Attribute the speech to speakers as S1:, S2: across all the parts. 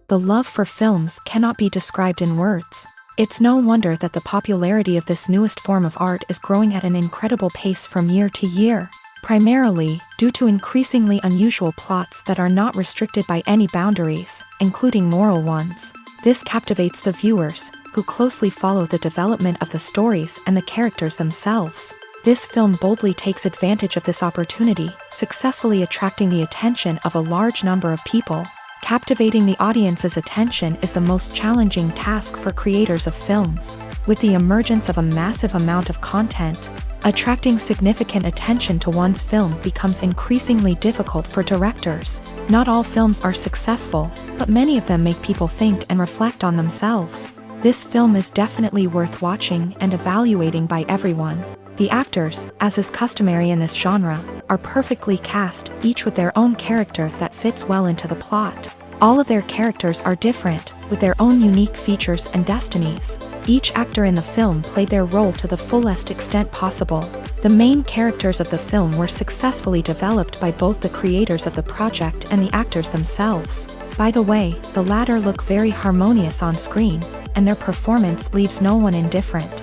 S1: The love for films cannot be described in words. It's no wonder that the popularity of this newest form of art is growing at an incredible pace from year to year, primarily due to increasingly unusual plots that are not restricted by any boundaries, including moral ones. This captivates the viewers, who closely follow the development of the stories and the characters themselves. This film boldly takes advantage of this opportunity, successfully attracting the attention of a large number of people. Captivating the audience's attention is the most challenging task for creators of films. With the emergence of a massive amount of content, attracting significant attention to one's film becomes increasingly difficult for directors. Not all films are successful, but many of them make people think and reflect on themselves. This film is definitely worth watching and evaluating by everyone. The actors, as is customary in this genre, are perfectly cast, each with their own character that fits well into the plot. All of their characters are different, with their own unique features and destinies. Each actor in the film played their role to the fullest extent possible. The main characters of the film were successfully developed by both the creators of the project and the actors themselves. By the way, the latter look very harmonious on screen, and their performance leaves no one indifferent.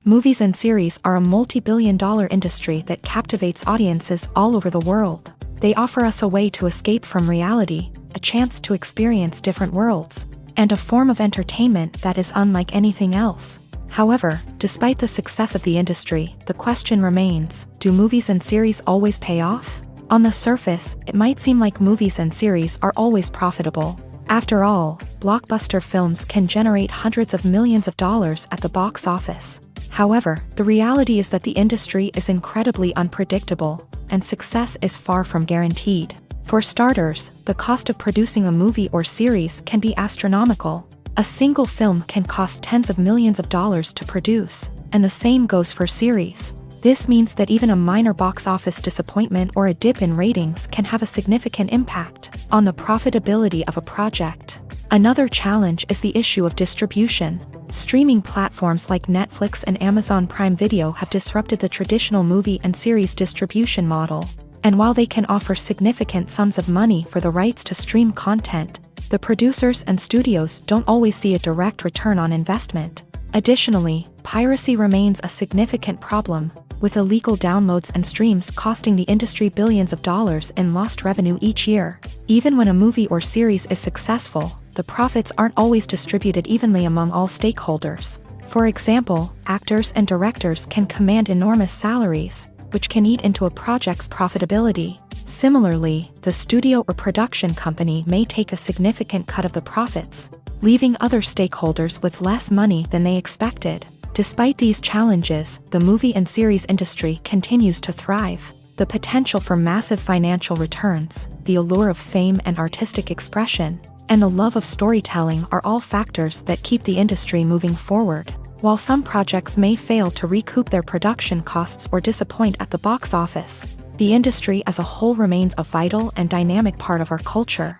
S1: Movies and series are a multi-billion-dollar industry that captivates audiences all over the world. They offer us a way to escape from reality, a chance to experience different worlds, and a form of entertainment that is unlike anything else. However, despite the success of the industry, the question remains, do movies and series always pay off? On the surface, it might seem like movies and series are always profitable. After all, blockbuster films can generate hundreds of millions of dollars at the box office. However, the reality is that the industry is incredibly unpredictable, and success is far from guaranteed. For starters, the cost of producing a movie or series can be astronomical. A single film can cost tens of millions of dollars to produce, and the same goes for series. This means that even a minor box office disappointment or a dip in ratings can have a significant impact on the profitability of a project. Another challenge is the issue of distribution. Streaming platforms like Netflix and Amazon Prime Video have disrupted the traditional movie and series distribution model. And while they can offer significant sums of money for the rights to stream content, the producers and studios don't always see a direct return on investment. Additionally, piracy remains a significant problem, with illegal downloads and streams costing the industry billions of dollars in lost revenue each year. Even when a movie or series is successful, the profits aren't always distributed evenly among all stakeholders. For example, actors and directors can command enormous salaries, which can eat into a project's profitability. Similarly, the studio or production company may take a significant cut of the profits, leaving other stakeholders with less money than they expected. Despite these challenges, the movie and series industry continues to thrive. The potential for massive financial returns, the allure of fame and artistic expression, and the love of storytelling are all factors that keep the industry moving forward. While some projects may fail to recoup their production costs or disappoint at the box office, the industry as a whole remains a vital and dynamic part of our culture.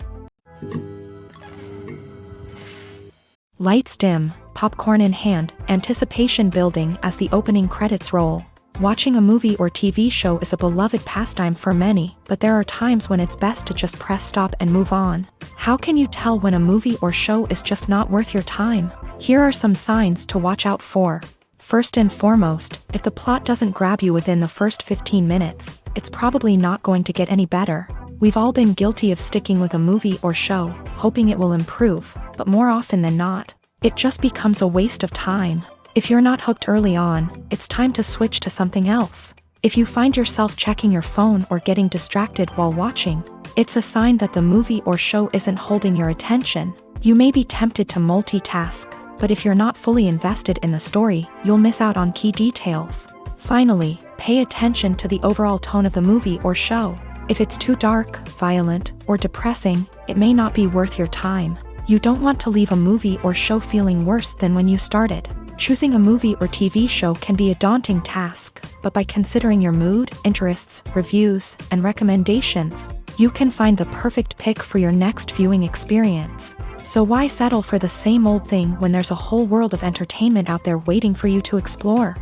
S1: Lights dim, popcorn in hand, anticipation building as the opening credits roll. Watching a movie or TV show is a beloved pastime for many, but there are times when it's best to just press stop and move on. How can you tell when a movie or show is just not worth your time? Here are some signs to watch out for. First and foremost, if the plot doesn't grab you within the first 15 minutes, it's probably not going to get any better. We've all been guilty of sticking with a movie or show, hoping it will improve, but more often than not, it just becomes a waste of time. If you're not hooked early on, it's time to switch to something else. If you find yourself checking your phone or getting distracted while watching, it's a sign that the movie or show isn't holding your attention. You may be tempted to multitask, but if you're not fully invested in the story, you'll miss out on key details. Finally, pay attention to the overall tone of the movie or show. If it's too dark, violent, or depressing, it may not be worth your time. You don't want to leave a movie or show feeling worse than when you started. Choosing a movie or TV show can be a daunting task, but by considering your mood, interests, reviews, and recommendations, you can find the perfect pick for your next viewing experience. So why settle for the same old thing when there's a whole world of entertainment out there waiting for you to explore?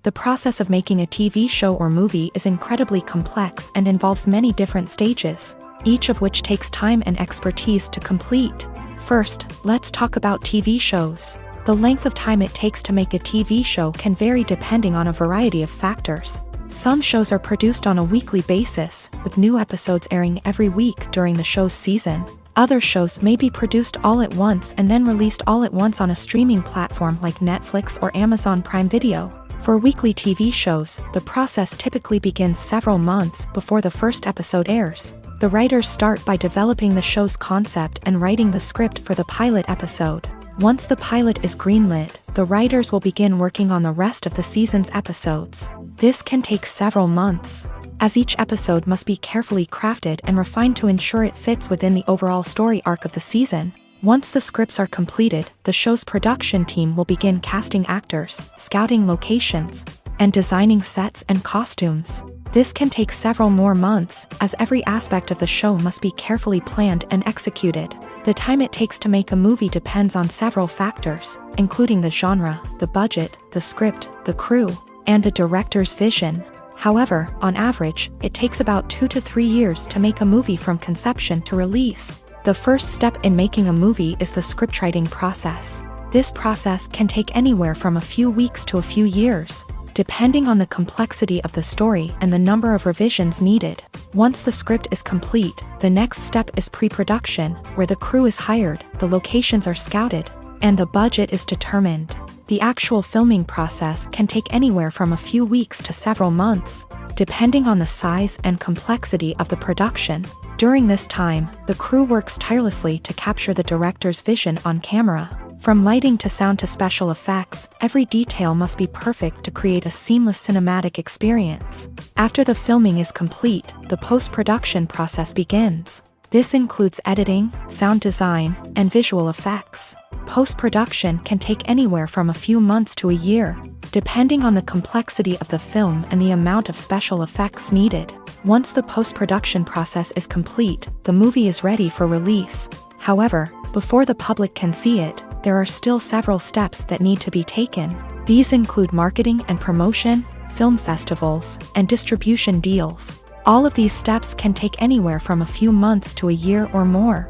S1: The process of making a TV show or movie is incredibly complex and involves many different stages, each of which takes time and expertise to complete. First, let's talk about TV shows. The length of time it takes to make a TV show can vary depending on a variety of factors. Some shows are produced on a weekly basis, with new episodes airing every week during the show's season. Other shows may be produced all at once and then released all at once on a streaming platform like Netflix or Amazon Prime Video. For weekly TV shows, the process typically begins several months before the first episode airs. The writers start by developing the show's concept and writing the script for the pilot episode. Once the pilot is greenlit, the writers will begin working on the rest of the season's episodes. This can take several months, as each episode must be carefully crafted and refined to ensure it fits within the overall story arc of the season. Once the scripts are completed, the show's production team will begin casting actors, scouting locations, and designing sets and costumes. This can take several more months, as every aspect of the show must be carefully planned and executed. The time it takes to make a movie depends on several factors, including the genre, the budget, the script, the crew, and the director's vision. However, on average, it takes about 2 to 3 years to make a movie from conception to release. The first step in making a movie is the scriptwriting process. This process can take anywhere from a few weeks to a few years, depending on the complexity of the story and the number of revisions needed. Once the script is complete, the next step is pre-production, where the crew is hired, the locations are scouted, and the budget is determined. The actual filming process can take anywhere from a few weeks to several months, depending on the size and complexity of the production. During this time, the crew works tirelessly to capture the director's vision on camera. From lighting to sound to special effects, every detail must be perfect to create a seamless cinematic experience. After the filming is complete, the post-production process begins. This includes editing, sound design, and visual effects. Post-production can take anywhere from a few months to a year, depending on the complexity of the film and the amount of special effects needed. Once the post-production process is complete, the movie is ready for release. However, before the public can see it, there are still several steps that need to be taken. These include marketing and promotion, film festivals, and distribution deals. All of these steps can take anywhere from a few months to a year or more.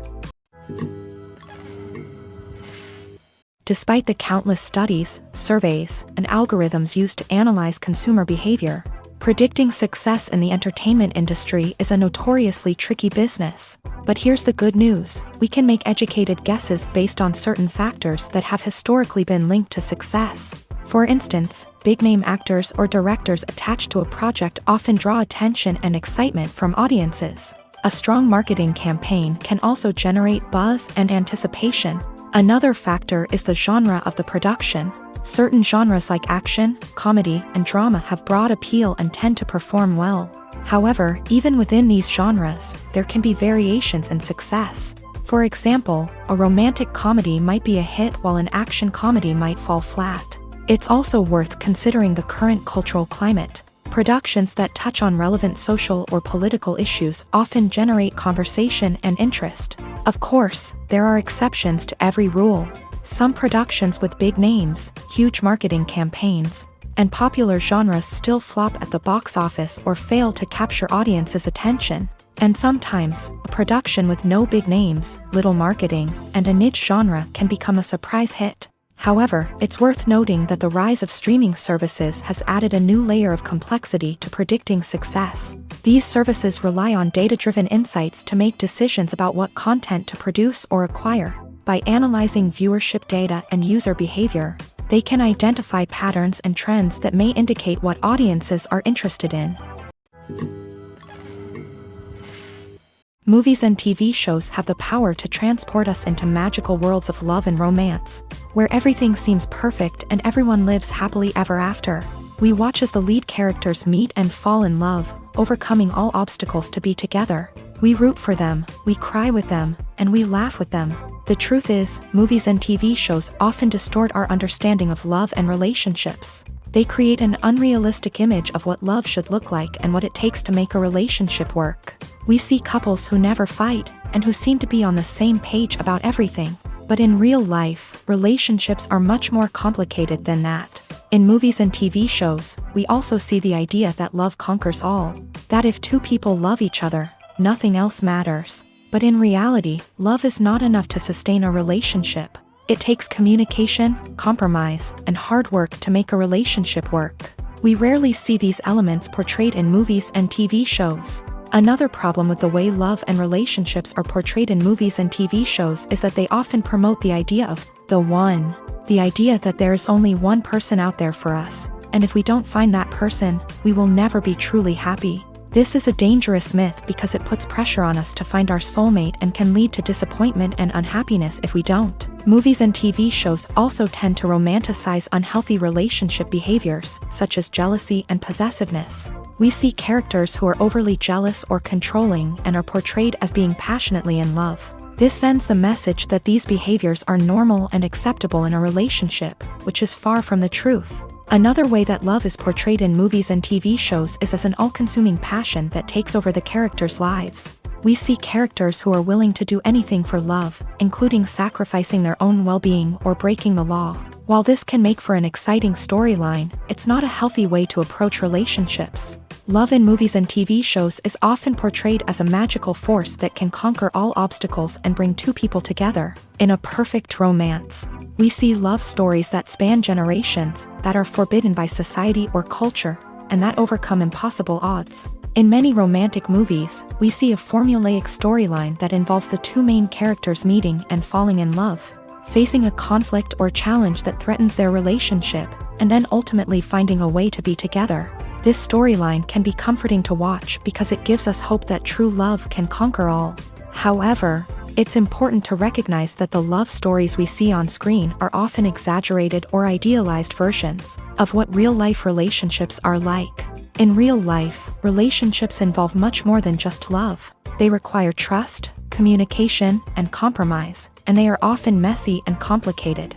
S1: Despite the countless studies, surveys, and algorithms used to analyze consumer behavior, predicting success in the entertainment industry is a notoriously tricky business. But here's the good news: we can make educated guesses based on certain factors that have historically been linked to success. For instance, big-name actors or directors attached to a project often draw attention and excitement from audiences. A strong marketing campaign can also generate buzz and anticipation. Another factor is the genre of the production. Certain genres like action, comedy, and drama have broad appeal and tend to perform well. However, even within these genres, there can be variations in success. For example, a romantic comedy might be a hit while an action comedy might fall flat. It's also worth considering the current cultural climate. Productions that touch on relevant social or political issues often generate conversation and interest. Of course, there are exceptions to every rule. Some productions with big names, huge marketing campaigns, and popular genres still flop at the box office or fail to capture audiences' attention. And sometimes, a production with no big names, little marketing, and a niche genre can become a surprise hit. However, it's worth noting that the rise of streaming services has added a new layer of complexity to predicting success. These services rely on data-driven insights to make decisions about what content to produce or acquire. By analyzing viewership data and user behavior, they can identify patterns and trends that may indicate what audiences are interested in. Movies and TV shows have the power to transport us into magical worlds of love and romance, where everything seems perfect and everyone lives happily ever after. We watch as the lead characters meet and fall in love, overcoming all obstacles to be together. We root for them, we cry with them, and we laugh with them. The truth is, movies and TV shows often distort our understanding of love and relationships. They create an unrealistic image of what love should look like and what it takes to make a relationship work. We see couples who never fight, and who seem to be on the same page about everything. But in real life, relationships are much more complicated than that. In movies and TV shows, we also see the idea that love conquers all, that if two people love each other, nothing else matters. But in reality, love is not enough to sustain a relationship. It takes communication, compromise, and hard work to make a relationship work. We rarely see these elements portrayed in movies and TV shows. Another problem with the way love and relationships are portrayed in movies and TV shows is that they often promote the idea of the one. The idea that there is only one person out there for us, and if we don't find that person, we will never be truly happy. This is a dangerous myth because it puts pressure on us to find our soulmate and can lead to disappointment and unhappiness if we don't. Movies and TV shows also tend to romanticize unhealthy relationship behaviors, such as jealousy and possessiveness. We see characters who are overly jealous or controlling and are portrayed as being passionately in love. This sends the message that these behaviors are normal and acceptable in a relationship, which is far from the truth. Another way that love is portrayed in movies and TV shows is as an all-consuming passion that takes over the characters' lives. We see characters who are willing to do anything for love, including sacrificing their own well-being or breaking the law. While this can make for an exciting storyline, it's not a healthy way to approach relationships. Love in movies and TV shows is often portrayed as a magical force that can conquer all obstacles and bring two people together. In a perfect romance, we see love stories that span generations, that are forbidden by society or culture, and that overcome impossible odds. In many romantic movies, we see a formulaic storyline that involves the two main characters meeting and falling in love, facing a conflict or challenge that threatens their relationship, and then ultimately finding a way to be together. This storyline can be comforting to watch because it gives us hope that true love can conquer all. However, it's important to recognize that the love stories we see on screen are often exaggerated or idealized versions of what real-life relationships are like. In real life, relationships involve much more than just love. They require trust, communication, and compromise, and they are often messy and complicated.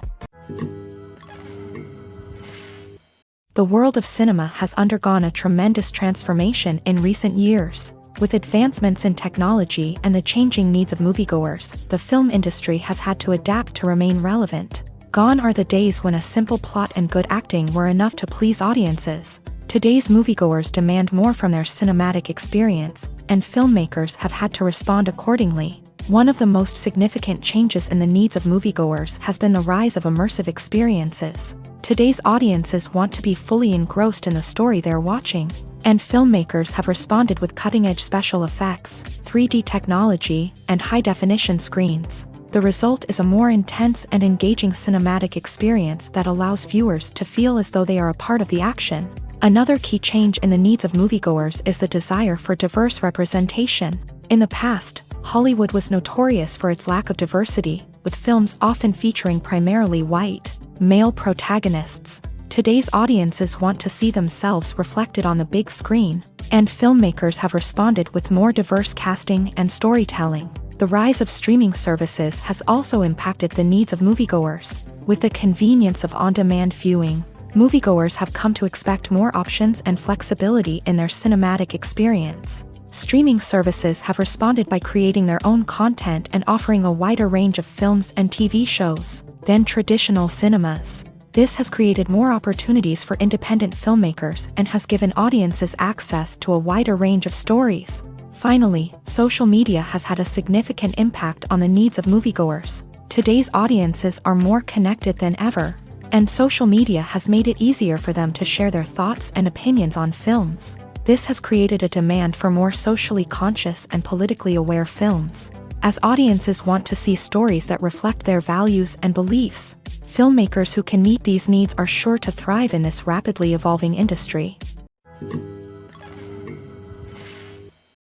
S1: The world of cinema has undergone a tremendous transformation in recent years. With advancements in technology and the changing needs of moviegoers, the film industry has had to adapt to remain relevant. Gone are the days when a simple plot and good acting were enough to please audiences. Today's moviegoers demand more from their cinematic experience, and filmmakers have had to respond accordingly. One of the most significant changes in the needs of moviegoers has been the rise of immersive experiences. Today's audiences want to be fully engrossed in the story they're watching, and filmmakers have responded with cutting-edge special effects, 3D technology, and high-definition screens. The result is a more intense and engaging cinematic experience that allows viewers to feel as though they are a part of the action. Another key change in the needs of moviegoers is the desire for diverse representation. In the past, Hollywood was notorious for its lack of diversity, with films often featuring primarily white, male protagonists. Today's audiences want to see themselves reflected on the big screen, and filmmakers have responded with more diverse casting and storytelling. The rise of streaming services has also impacted the needs of moviegoers. With the convenience of on-demand viewing, moviegoers have come to expect more options and flexibility in their cinematic experience. Streaming services have responded by creating their own content and offering a wider range of films and TV shows than traditional cinemas. This has created more opportunities for independent filmmakers and has given audiences access to a wider range of stories. Finally, social media has had a significant impact on the needs of moviegoers. Today's audiences are more connected than ever, and social media has made it easier for them to share their thoughts and opinions on films. This has created a demand for more socially conscious and politically aware films. As audiences want to see stories that reflect their values and beliefs, filmmakers who can meet these needs are sure to thrive in this rapidly evolving industry.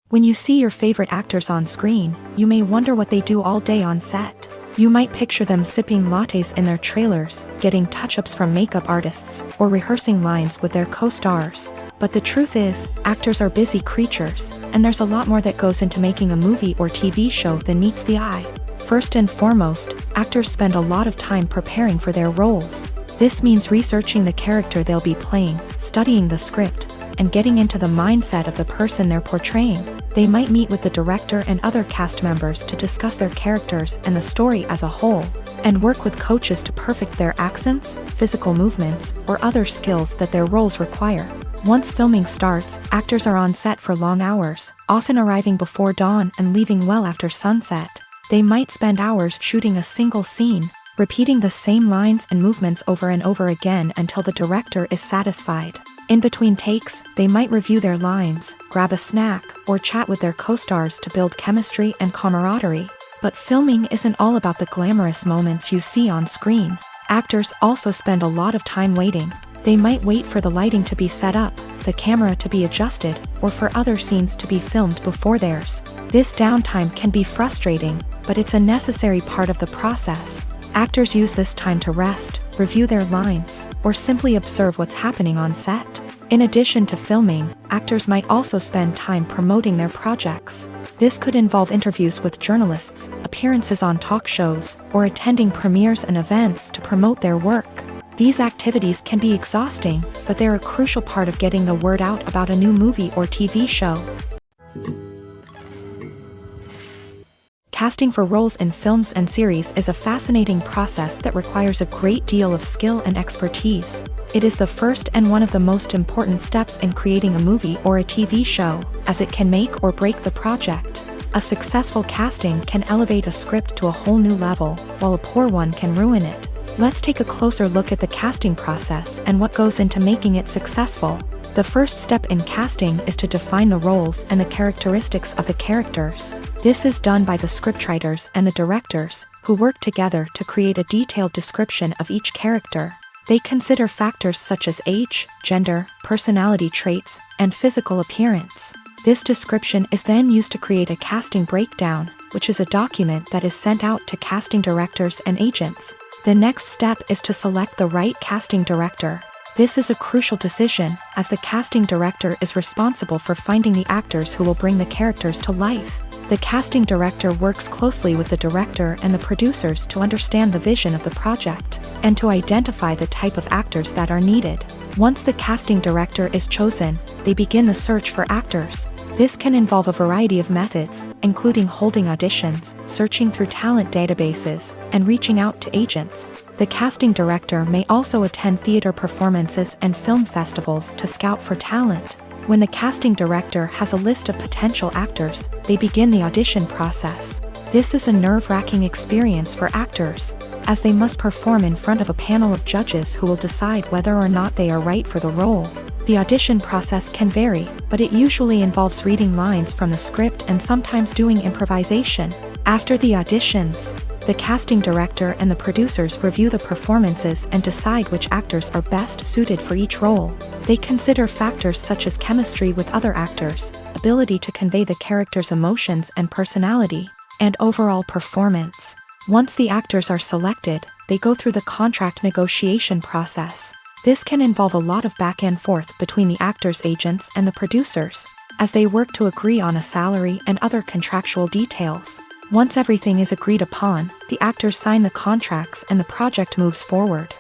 S1: When you see your favorite actors on screen, you may wonder what they do all day on set. You might picture them sipping lattes in their trailers, getting touch-ups from makeup artists, or rehearsing lines with their co-stars. But the truth is, actors are busy creatures, and there's a lot more that goes into making a movie or TV show than meets the eye. First and foremost, actors spend a lot of time preparing for their roles. This means researching the character they'll be playing, studying the script, and getting into the mindset of the person they're portraying. They might meet with the director and other cast members to discuss their characters and the story as a whole. and work with coaches to perfect their accents, physical movements, or other skills that their roles require. Once filming starts, actors are on set for long hours, often arriving before dawn and leaving well after sunset. They might spend hours shooting a single scene, repeating the same lines and movements over and over again until the director is satisfied. In between takes, they might review their lines, grab a snack, or chat with their co-stars to build chemistry and camaraderie. But filming isn't all about the glamorous moments you see on screen. Actors also spend a lot of time waiting. They might wait for the lighting to be set up, the camera to be adjusted, or for other scenes to be filmed before theirs. This downtime can be frustrating, but it's a necessary part of the process. Actors use this time to rest, review their lines, or simply observe what's happening on set. In addition to filming, actors might also spend time promoting their projects. This could involve interviews with journalists, appearances on talk shows, or attending premieres and events to promote their work. These activities can be exhausting, but they're a crucial part of getting the word out about a new movie or TV show. Casting for roles in films and series is a fascinating process that requires a great deal of skill and expertise. It is the first and one of the most important steps in creating a movie or a TV show, as it can make or break the project. A successful casting can elevate a script to a whole new level, while a poor one can ruin it. Let's take a closer look at the casting process and what goes into making it successful. The first step in casting is to define the roles and the characteristics of the characters. This is done by the scriptwriters and the directors, who work together to create a detailed description of each character. They consider factors such as age, gender, personality traits, and physical appearance. This description is then used to create a casting breakdown, which is a document that is sent out to casting directors and agents. The next step is to select the right casting director. This is a crucial decision, as the casting director is responsible for finding the actors who will bring the characters to life. The casting director works closely with the director and the producers to understand the vision of the project, and to identify the type of actors that are needed. Once the casting director is chosen, they begin the search for actors. This can involve a variety of methods, including holding auditions, searching through talent databases, and reaching out to agents. The casting director may also attend theater performances and film festivals to scout for talent. When the casting director has a list of potential actors, they begin the audition process. This is a nerve-wracking experience for actors, as they must perform in front of a panel of judges who will decide whether or not they are right for the role. The audition process can vary, but it usually involves reading lines from the script and sometimes doing improvisation. After the auditions, the casting director and the producers review the performances and decide which actors are best suited for each role. They consider factors such as chemistry with other actors, ability to convey the character's emotions and personality, and overall performance. Once the actors are selected, they go through the contract negotiation process. This can involve a lot of back and forth between the actors' agents and the producers, as they work to agree on a salary and other contractual details. Once everything is agreed upon, the actors sign the contracts and the project moves forward.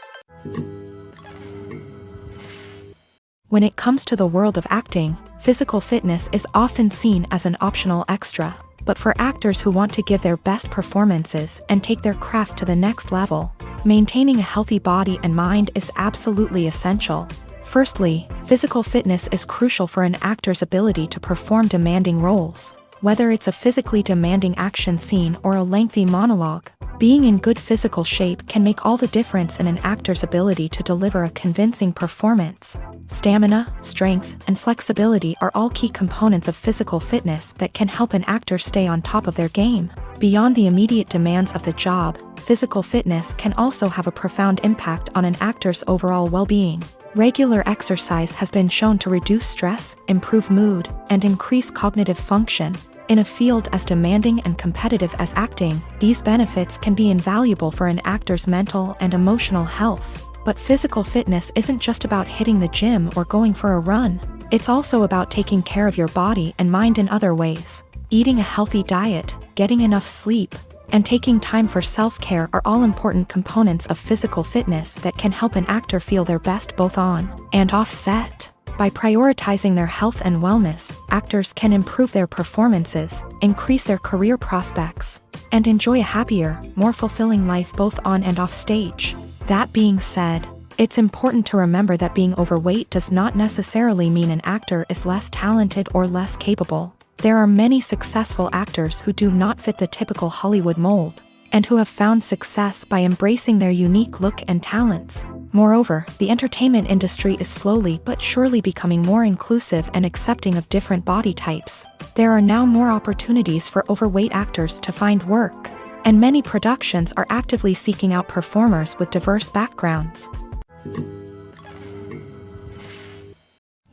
S1: When it comes to the world of acting, physical fitness is often seen as an optional extra. But for actors who want to give their best performances and take their craft to the next level, maintaining a healthy body and mind is absolutely essential. Firstly, physical fitness is crucial for an actor's ability to perform demanding roles. Whether it's a physically demanding action scene or a lengthy monologue, being in good physical shape can make all the difference in an actor's ability to deliver a convincing performance. Stamina, strength, and flexibility are all key components of physical fitness that can help an actor stay on top of their game. Beyond the immediate demands of the job, physical fitness can also have a profound impact on an actor's overall well-being. Regular exercise has been shown to reduce stress, improve mood, and increase cognitive function. In a field as demanding and competitive as acting, these benefits can be invaluable for an actor's mental and emotional health. But physical fitness isn't just about hitting the gym or going for a run. It's also about taking care of your body and mind in other ways. Eating a healthy diet, getting enough sleep, and taking time for self-care are all important components of physical fitness that can help an actor feel their best both on and off set. By prioritizing their health and wellness, actors can improve their performances, increase their career prospects, and enjoy a happier, more fulfilling life both on and off stage. That being said, it's important to remember that being overweight does not necessarily mean an actor is less talented or less capable. There are many successful actors who do not fit the typical Hollywood mold, and who have found success by embracing their unique look and talents. Moreover, the entertainment industry is slowly but surely becoming more inclusive and accepting of different body types. There are now more opportunities for overweight actors to find work, and many productions are actively seeking out performers with diverse backgrounds.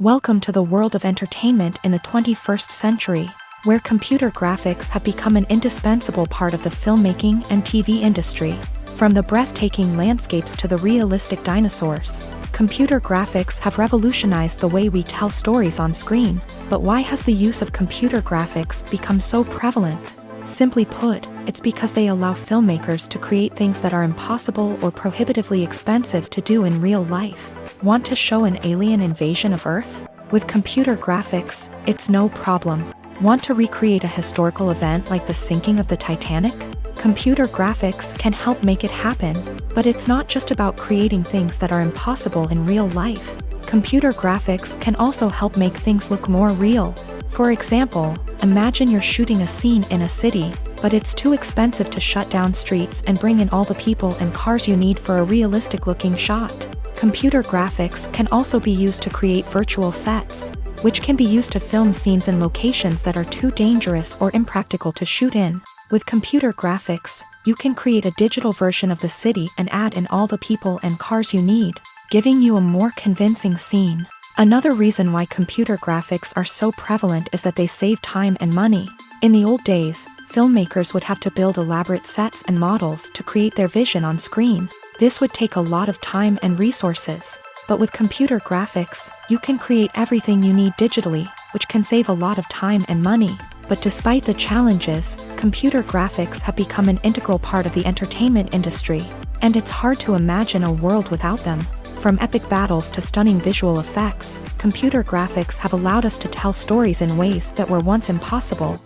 S1: Welcome to the world of entertainment in the 21st century, where computer graphics have become an indispensable part of the filmmaking and TV industry. From the breathtaking landscapes to the realistic dinosaurs, computer graphics have revolutionized the way we tell stories on screen. But why has the use of computer graphics become so prevalent? Simply put, it's because they allow filmmakers to create things that are impossible or prohibitively expensive to do in real life. Want to show an alien invasion of Earth? With computer graphics, it's no problem. Want to recreate a historical event like the sinking of the Titanic? Computer graphics can help make it happen, but it's not just about creating things that are impossible in real life. Computer graphics can also help make things look more real. For example, imagine you're shooting a scene in a city, but it's too expensive to shut down streets and bring in all the people and cars you need for a realistic-looking shot. Computer graphics can also be used to create virtual sets, which can be used to film scenes in locations that are too dangerous or impractical to shoot in. With computer graphics, you can create a digital version of the city and add in all the people and cars you need, giving you a more convincing scene. Another reason why computer graphics are so prevalent is that they save time and money. In the old days, filmmakers would have to build elaborate sets and models to create their vision on screen. This would take a lot of time and resources. But with computer graphics, you can create everything you need digitally, which can save a lot of time and money. But despite the challenges, computer graphics have become an integral part of the entertainment industry, and it's hard to imagine a world without them. From epic battles to stunning visual effects, computer graphics have allowed us to tell stories in ways that were once impossible.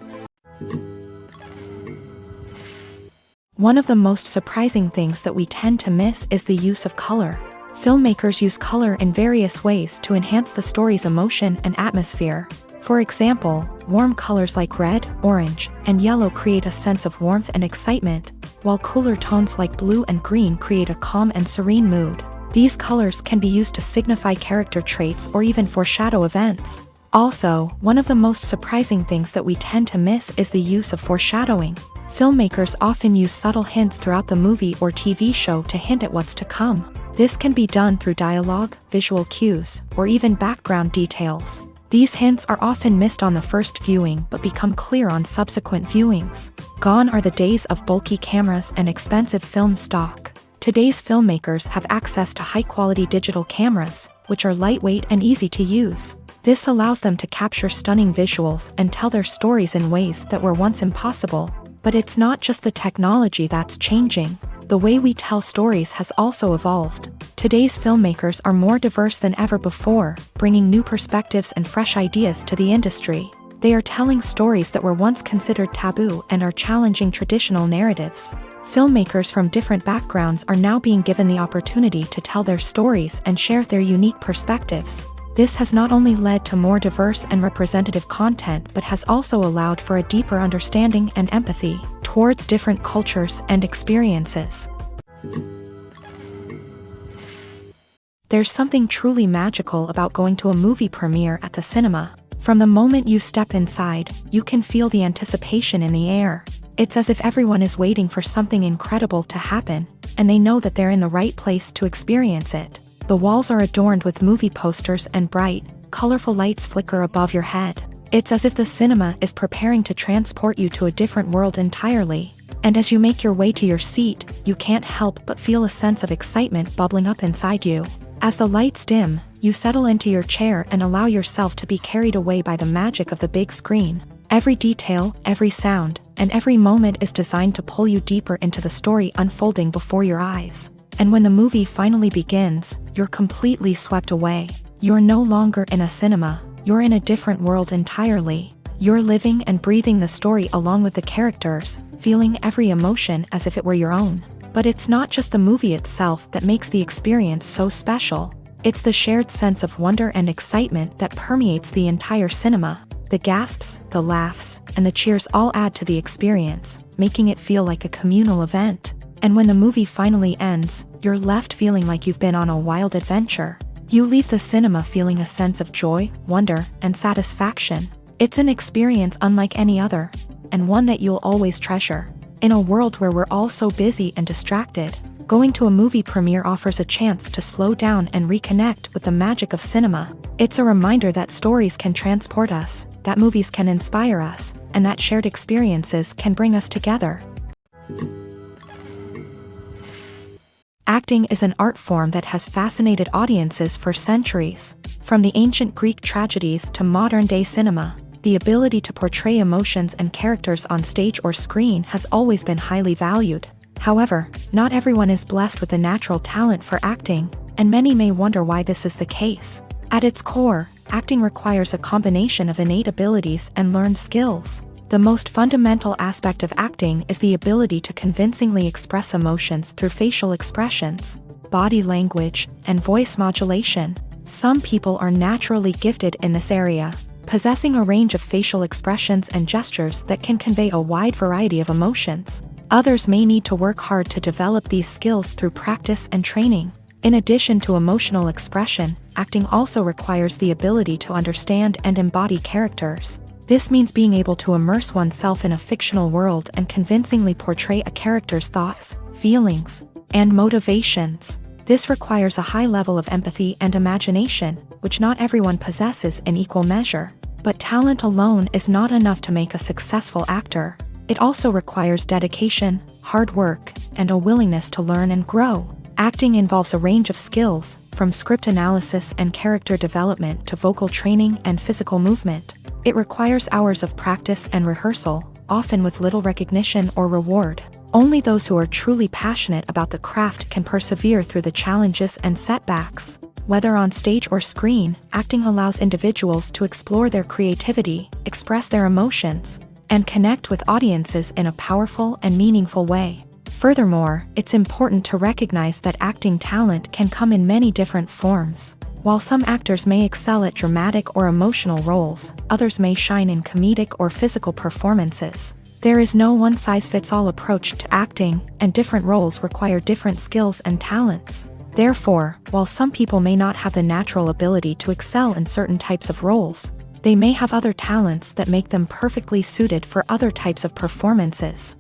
S1: One of the most surprising things that we tend to miss is the use of color. Filmmakers use color in various ways to enhance the story's emotion and atmosphere. For example, warm colors like red, orange, and yellow create a sense of warmth and excitement, while cooler tones like blue and green create a calm and serene mood. These colors can be used to signify character traits or even foreshadow events. Also, one of the most surprising things that we tend to miss is the use of foreshadowing. Filmmakers often use subtle hints throughout the movie or TV show to hint at what's to come. This can be done through dialogue, visual cues, or even background details. These hints are often missed on the first viewing but become clear on subsequent viewings. Gone are the days of bulky cameras and expensive film stock. Today's filmmakers have access to high-quality digital cameras, which are lightweight and easy to use. This allows them to capture stunning visuals and tell their stories in ways that were once impossible. But it's not just the technology that's changing. The way we tell stories has also evolved. Today's filmmakers are more diverse than ever before, bringing new perspectives and fresh ideas to the industry. They are telling stories that were once considered taboo and are challenging traditional narratives. Filmmakers from different backgrounds are now being given the opportunity to tell their stories and share their unique perspectives. This has not only led to more diverse and representative content but has also allowed for a deeper understanding and empathy towards different cultures and experiences. There's something truly magical about going to a movie premiere at the cinema. From the moment you step inside, you can feel the anticipation in the air. It's as if everyone is waiting for something incredible to happen, and they know that they're in the right place to experience it. The walls are adorned with movie posters and bright, colorful lights flicker above your head. It's as if the cinema is preparing to transport you to a different world entirely. And as you make your way to your seat, you can't help but feel a sense of excitement bubbling up inside you. As the lights dim, you settle into your chair and allow yourself to be carried away by the magic of the big screen. Every detail, every sound, and every moment is designed to pull you deeper into the story unfolding before your eyes. And when the movie finally begins, you're completely swept away. You're no longer in a cinema, you're in a different world entirely. You're living and breathing the story along with the characters, feeling every emotion as if it were your own. But it's not just the movie itself that makes the experience so special. It's the shared sense of wonder and excitement that permeates the entire cinema. The gasps, the laughs, and the cheers all add to the experience, making it feel like a communal event. And when the movie finally ends, you're left feeling like you've been on a wild adventure. You leave the cinema feeling a sense of joy, wonder, and satisfaction. It's an experience unlike any other, and one that you'll always treasure. In a world where we're all so busy and distracted, going to a movie premiere offers a chance to slow down and reconnect with the magic of cinema. It's a reminder that stories can transport us, that movies can inspire us, and that shared experiences can bring us together. Acting is an art form that has fascinated audiences for centuries. From the ancient Greek tragedies to modern-day cinema, the ability to portray emotions and characters on stage or screen has always been highly valued. However, not everyone is blessed with a natural talent for acting, and many may wonder why this is the case. At its core, acting requires a combination of innate abilities and learned skills. The most fundamental aspect of acting is the ability to convincingly express emotions through facial expressions, body language, and voice modulation. Some people are naturally gifted in this area, possessing a range of facial expressions and gestures that can convey a wide variety of emotions. Others may need to work hard to develop these skills through practice and training. In addition to emotional expression, acting also requires the ability to understand and embody characters. This means being able to immerse oneself in a fictional world and convincingly portray a character's thoughts, feelings, and motivations. This requires a high level of empathy and imagination, which not everyone possesses in equal measure. But talent alone is not enough to make a successful actor. It also requires dedication, hard work, and a willingness to learn and grow. Acting involves a range of skills, from script analysis and character development to vocal training and physical movement. It requires hours of practice and rehearsal, often with little recognition or reward. Only those who are truly passionate about the craft can persevere through the challenges and setbacks. Whether on stage or screen, acting allows individuals to explore their creativity, express their emotions, and connect with audiences in a powerful and meaningful way. Furthermore, it's important to recognize that acting talent can come in many different forms. While some actors may excel at dramatic or emotional roles, others may shine in comedic or physical performances. There is no one-size-fits-all approach to acting, and different roles require different skills and talents. Therefore, while some people may not have the natural ability to excel in certain types of roles, they may have other talents that make them perfectly suited for other types of performances.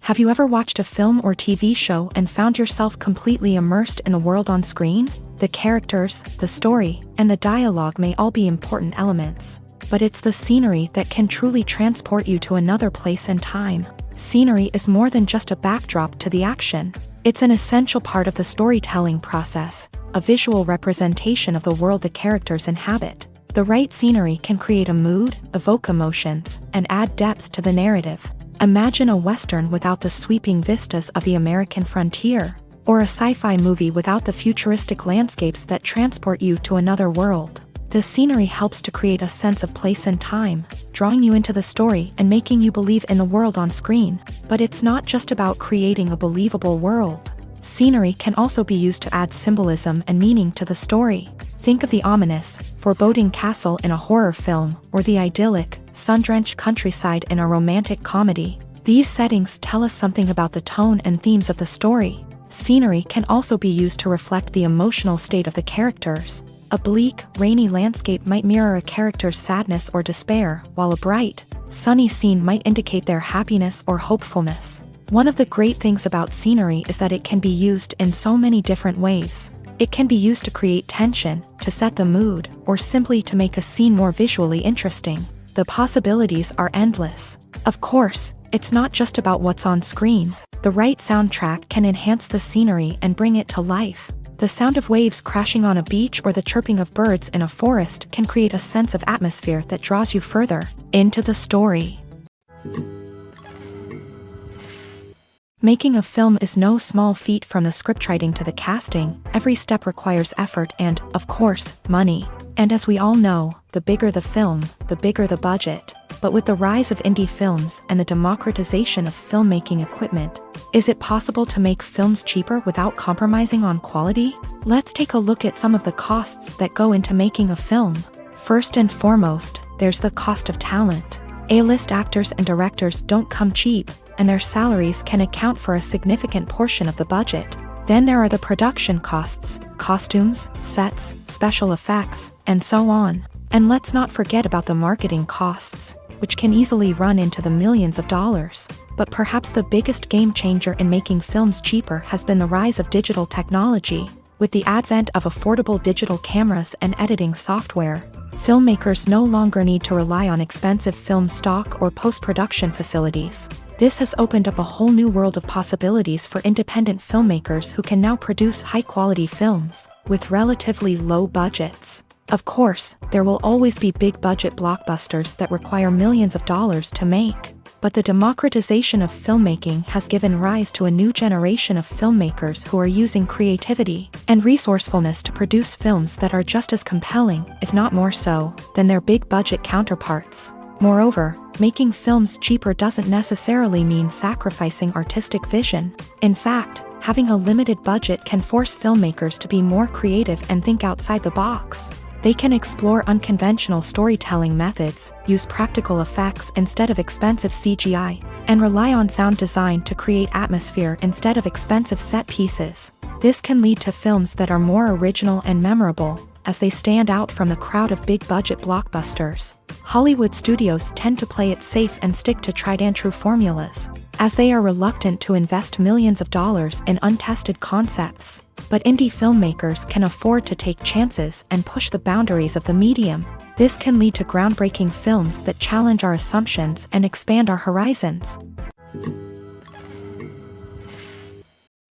S1: Have you ever watched a film or TV show and found yourself completely immersed in the world on screen? The characters, the story, and the dialogue may all be important elements, but it's the scenery that can truly transport you to another place and time. Scenery is more than just a backdrop to the action. It's an essential part of the storytelling process, a visual representation of the world the characters inhabit. The right scenery can create a mood, evoke emotions, and add depth to the narrative. Imagine a Western without the sweeping vistas of the American frontier, or a sci-fi movie without the futuristic landscapes that transport you to another world. The scenery helps to create a sense of place and time, drawing you into the story and making you believe in the world on screen. But it's not just about creating a believable world. Scenery can also be used to add symbolism and meaning to the story. Think of the ominous, foreboding castle in a horror film, or the idyllic, sun-drenched countryside in a romantic comedy. These settings tell us something about the tone and themes of the story. Scenery can also be used to reflect the emotional state of the characters. A bleak, rainy landscape might mirror a character's sadness or despair, while a bright, sunny scene might indicate their happiness or hopefulness. One of the great things about scenery is that it can be used in so many different ways. It can be used to create tension, to set the mood, or simply to make a scene more visually interesting. The possibilities are endless. Of course, it's not just about what's on screen. The right soundtrack can enhance the scenery and bring it to life. The sound of waves crashing on a beach or the chirping of birds in a forest can create a sense of atmosphere that draws you further into the story. Making a film is no small feat. From the scriptwriting to the casting, every step requires effort and, of course, money. And as we all know, the bigger the film, the bigger the budget. But with the rise of indie films and the democratization of filmmaking equipment, is it possible to make films cheaper without compromising on quality? Let's take a look at some of the costs that go into making a film. First and foremost, there's the cost of talent. A-list actors and directors don't come cheap, and their salaries can account for a significant portion of the budget. Then there are the production costs, costumes, sets, special effects, and so on. And let's not forget about the marketing costs, which can easily run into the millions of dollars. But perhaps the biggest game changer in making films cheaper has been the rise of digital technology. With the advent of affordable digital cameras and editing software, filmmakers no longer need to rely on expensive film stock or post-production facilities. This has opened up a whole new world of possibilities for independent filmmakers who can now produce high-quality films with relatively low budgets. Of course, there will always be big-budget blockbusters that require millions of dollars to make. But the democratization of filmmaking has given rise to a new generation of filmmakers who are using creativity and resourcefulness to produce films that are just as compelling, if not more so, than their big-budget counterparts. Moreover, making films cheaper doesn't necessarily mean sacrificing artistic vision. In fact, having a limited budget can force filmmakers to be more creative and think outside the box. They can explore unconventional storytelling methods, use practical effects instead of expensive CGI, and rely on sound design to create atmosphere instead of expensive set pieces. This can lead to films that are more original and memorable, as they stand out from the crowd of big-budget blockbusters. Hollywood studios tend to play it safe and stick to tried-and-true formulas, as they are reluctant to invest millions of dollars in untested concepts. But indie filmmakers can afford to take chances and push the boundaries of the medium. This can lead to groundbreaking films that challenge our assumptions and expand our horizons.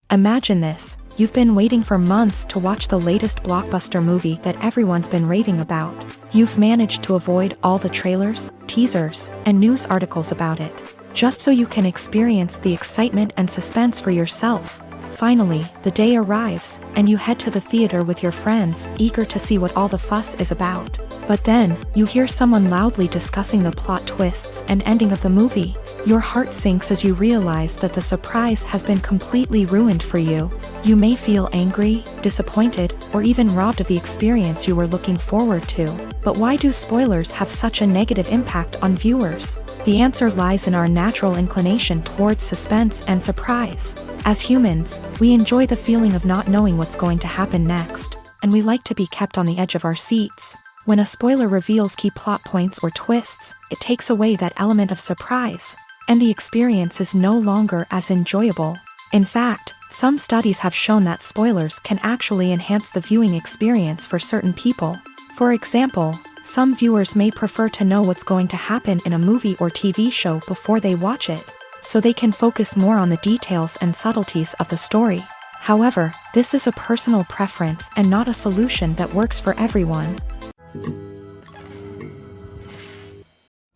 S1: Imagine this. You've been waiting for months to watch the latest blockbuster movie that everyone's been raving about. You've managed to avoid all the trailers, teasers, and news articles about it, just so you can experience the excitement and suspense for yourself. Finally, the day arrives, and you head to the theater with your friends, eager to see what all the fuss is about. But then, you hear someone loudly discussing the plot twists and ending of the movie. Your heart sinks as you realize that the surprise has been completely ruined for you. You may feel angry, disappointed, or even robbed of the experience you were looking forward to. But why do spoilers have such a negative impact on viewers? The answer lies in our natural inclination towards suspense and surprise. As humans, we enjoy the feeling of not knowing what's going to happen next, and we like to be kept on the edge of our seats. When a spoiler reveals key plot points or twists, it takes away that element of surprise, and the experience is no longer as enjoyable. In fact, some studies have shown that spoilers can actually enhance the viewing experience for certain people. For example, some viewers may prefer to know what's going to happen in a movie or TV show before they watch it, so they can focus more on the details and subtleties of the story. However, this is a personal preference and not a solution that works for everyone.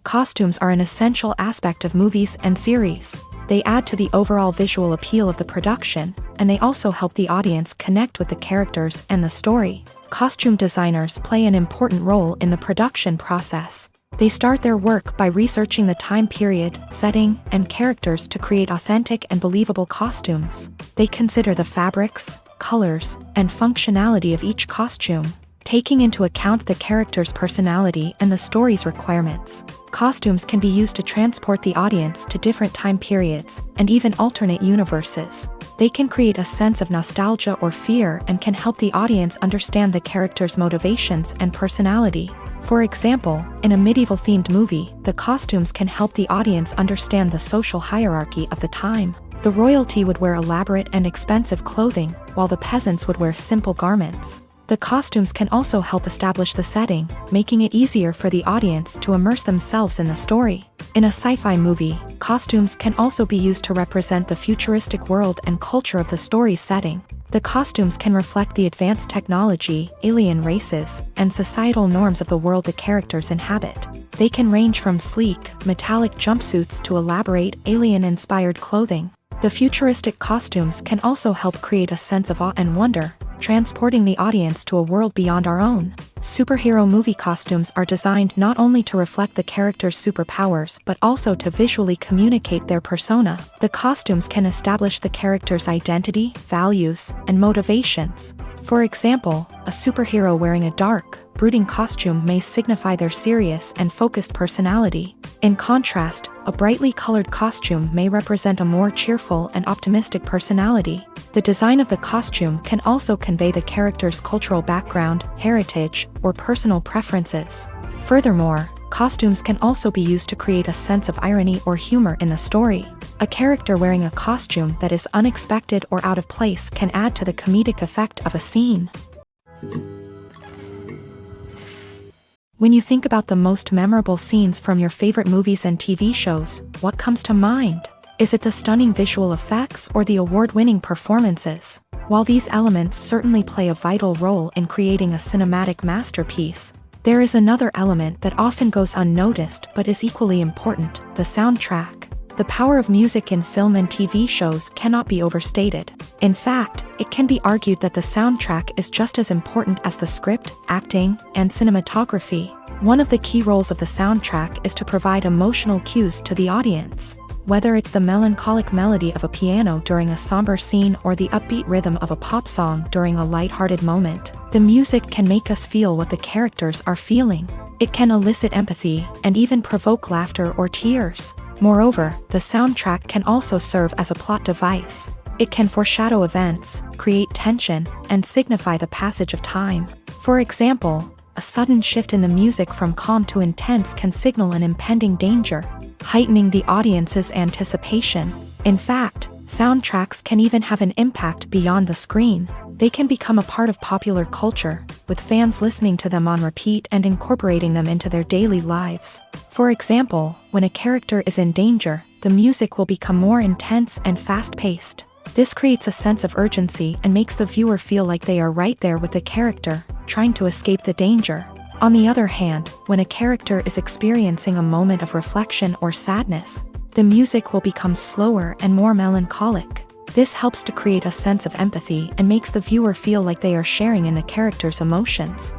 S1: Costumes are an essential aspect of movies and series. They add to the overall visual appeal of the production, and they also help the audience connect with the characters and the story. Costume designers play an important role in the production process. They start their work by researching the time period, setting, and characters to create authentic and believable costumes. They consider the fabrics, colors, and functionality of each costume, taking into account the character's personality and the story's requirements. Costumes can be used to transport the audience to different time periods and even alternate universes. They can create a sense of nostalgia or fear and can help the audience understand the character's motivations and personality. For example, in a medieval-themed movie, the costumes can help the audience understand the social hierarchy of the time. The royalty would wear elaborate and expensive clothing, while the peasants would wear simple garments. The costumes can also help establish the setting, making it easier for the audience to immerse themselves in the story. In a sci-fi movie, costumes can also be used to represent the futuristic world and culture of the story's setting. The costumes can reflect the advanced technology, alien races, and societal norms of the world the characters inhabit. They can range from sleek, metallic jumpsuits to elaborate, alien-inspired clothing. The futuristic costumes can also help create a sense of awe and wonder, transporting the audience to a world beyond our own. Superhero movie costumes are designed not only to reflect the character's superpowers but also to visually communicate their persona. The costumes can establish the character's identity, values, and motivations. For example, a superhero wearing a dark, brooding costume may signify their serious and focused personality. In contrast, a brightly colored costume may represent a more cheerful and optimistic personality. The design of the costume can also convey the character's cultural background, heritage, or personal preferences. Furthermore, costumes can also be used to create a sense of irony or humor in the story. A character wearing a costume that is unexpected or out of place can add to the comedic effect of a scene. When you think about the most memorable scenes from your favorite movies and TV shows, what comes to mind? Is it the stunning visual effects or the award-winning performances? While these elements certainly play a vital role in creating a cinematic masterpiece, there is another element that often goes unnoticed but is equally important: the soundtrack. The power of music in film and TV shows cannot be overstated. In fact, it can be argued that the soundtrack is just as important as the script, acting, and cinematography. One of the key roles of the soundtrack is to provide emotional cues to the audience. Whether it's the melancholic melody of a piano during a somber scene or the upbeat rhythm of a pop song during a lighthearted moment, the music can make us feel what the characters are feeling. It can elicit empathy and even provoke laughter or tears. Moreover, the soundtrack can also serve as a plot device. It can foreshadow events, create tension, and signify the passage of time. For example, a sudden shift in the music from calm to intense can signal an impending danger, heightening the audience's anticipation. In fact, soundtracks can even have an impact beyond the screen. They can become a part of popular culture, with fans listening to them on repeat and incorporating them into their daily lives. For example, when a character is in danger, the music will become more intense and fast-paced. This creates a sense of urgency and makes the viewer feel like they are right there with the character, trying to escape the danger. On the other hand, when a character is experiencing a moment of reflection or sadness, the music will become slower and more melancholic. This helps to create a sense of empathy and makes the viewer feel like they are sharing in the character's emotions.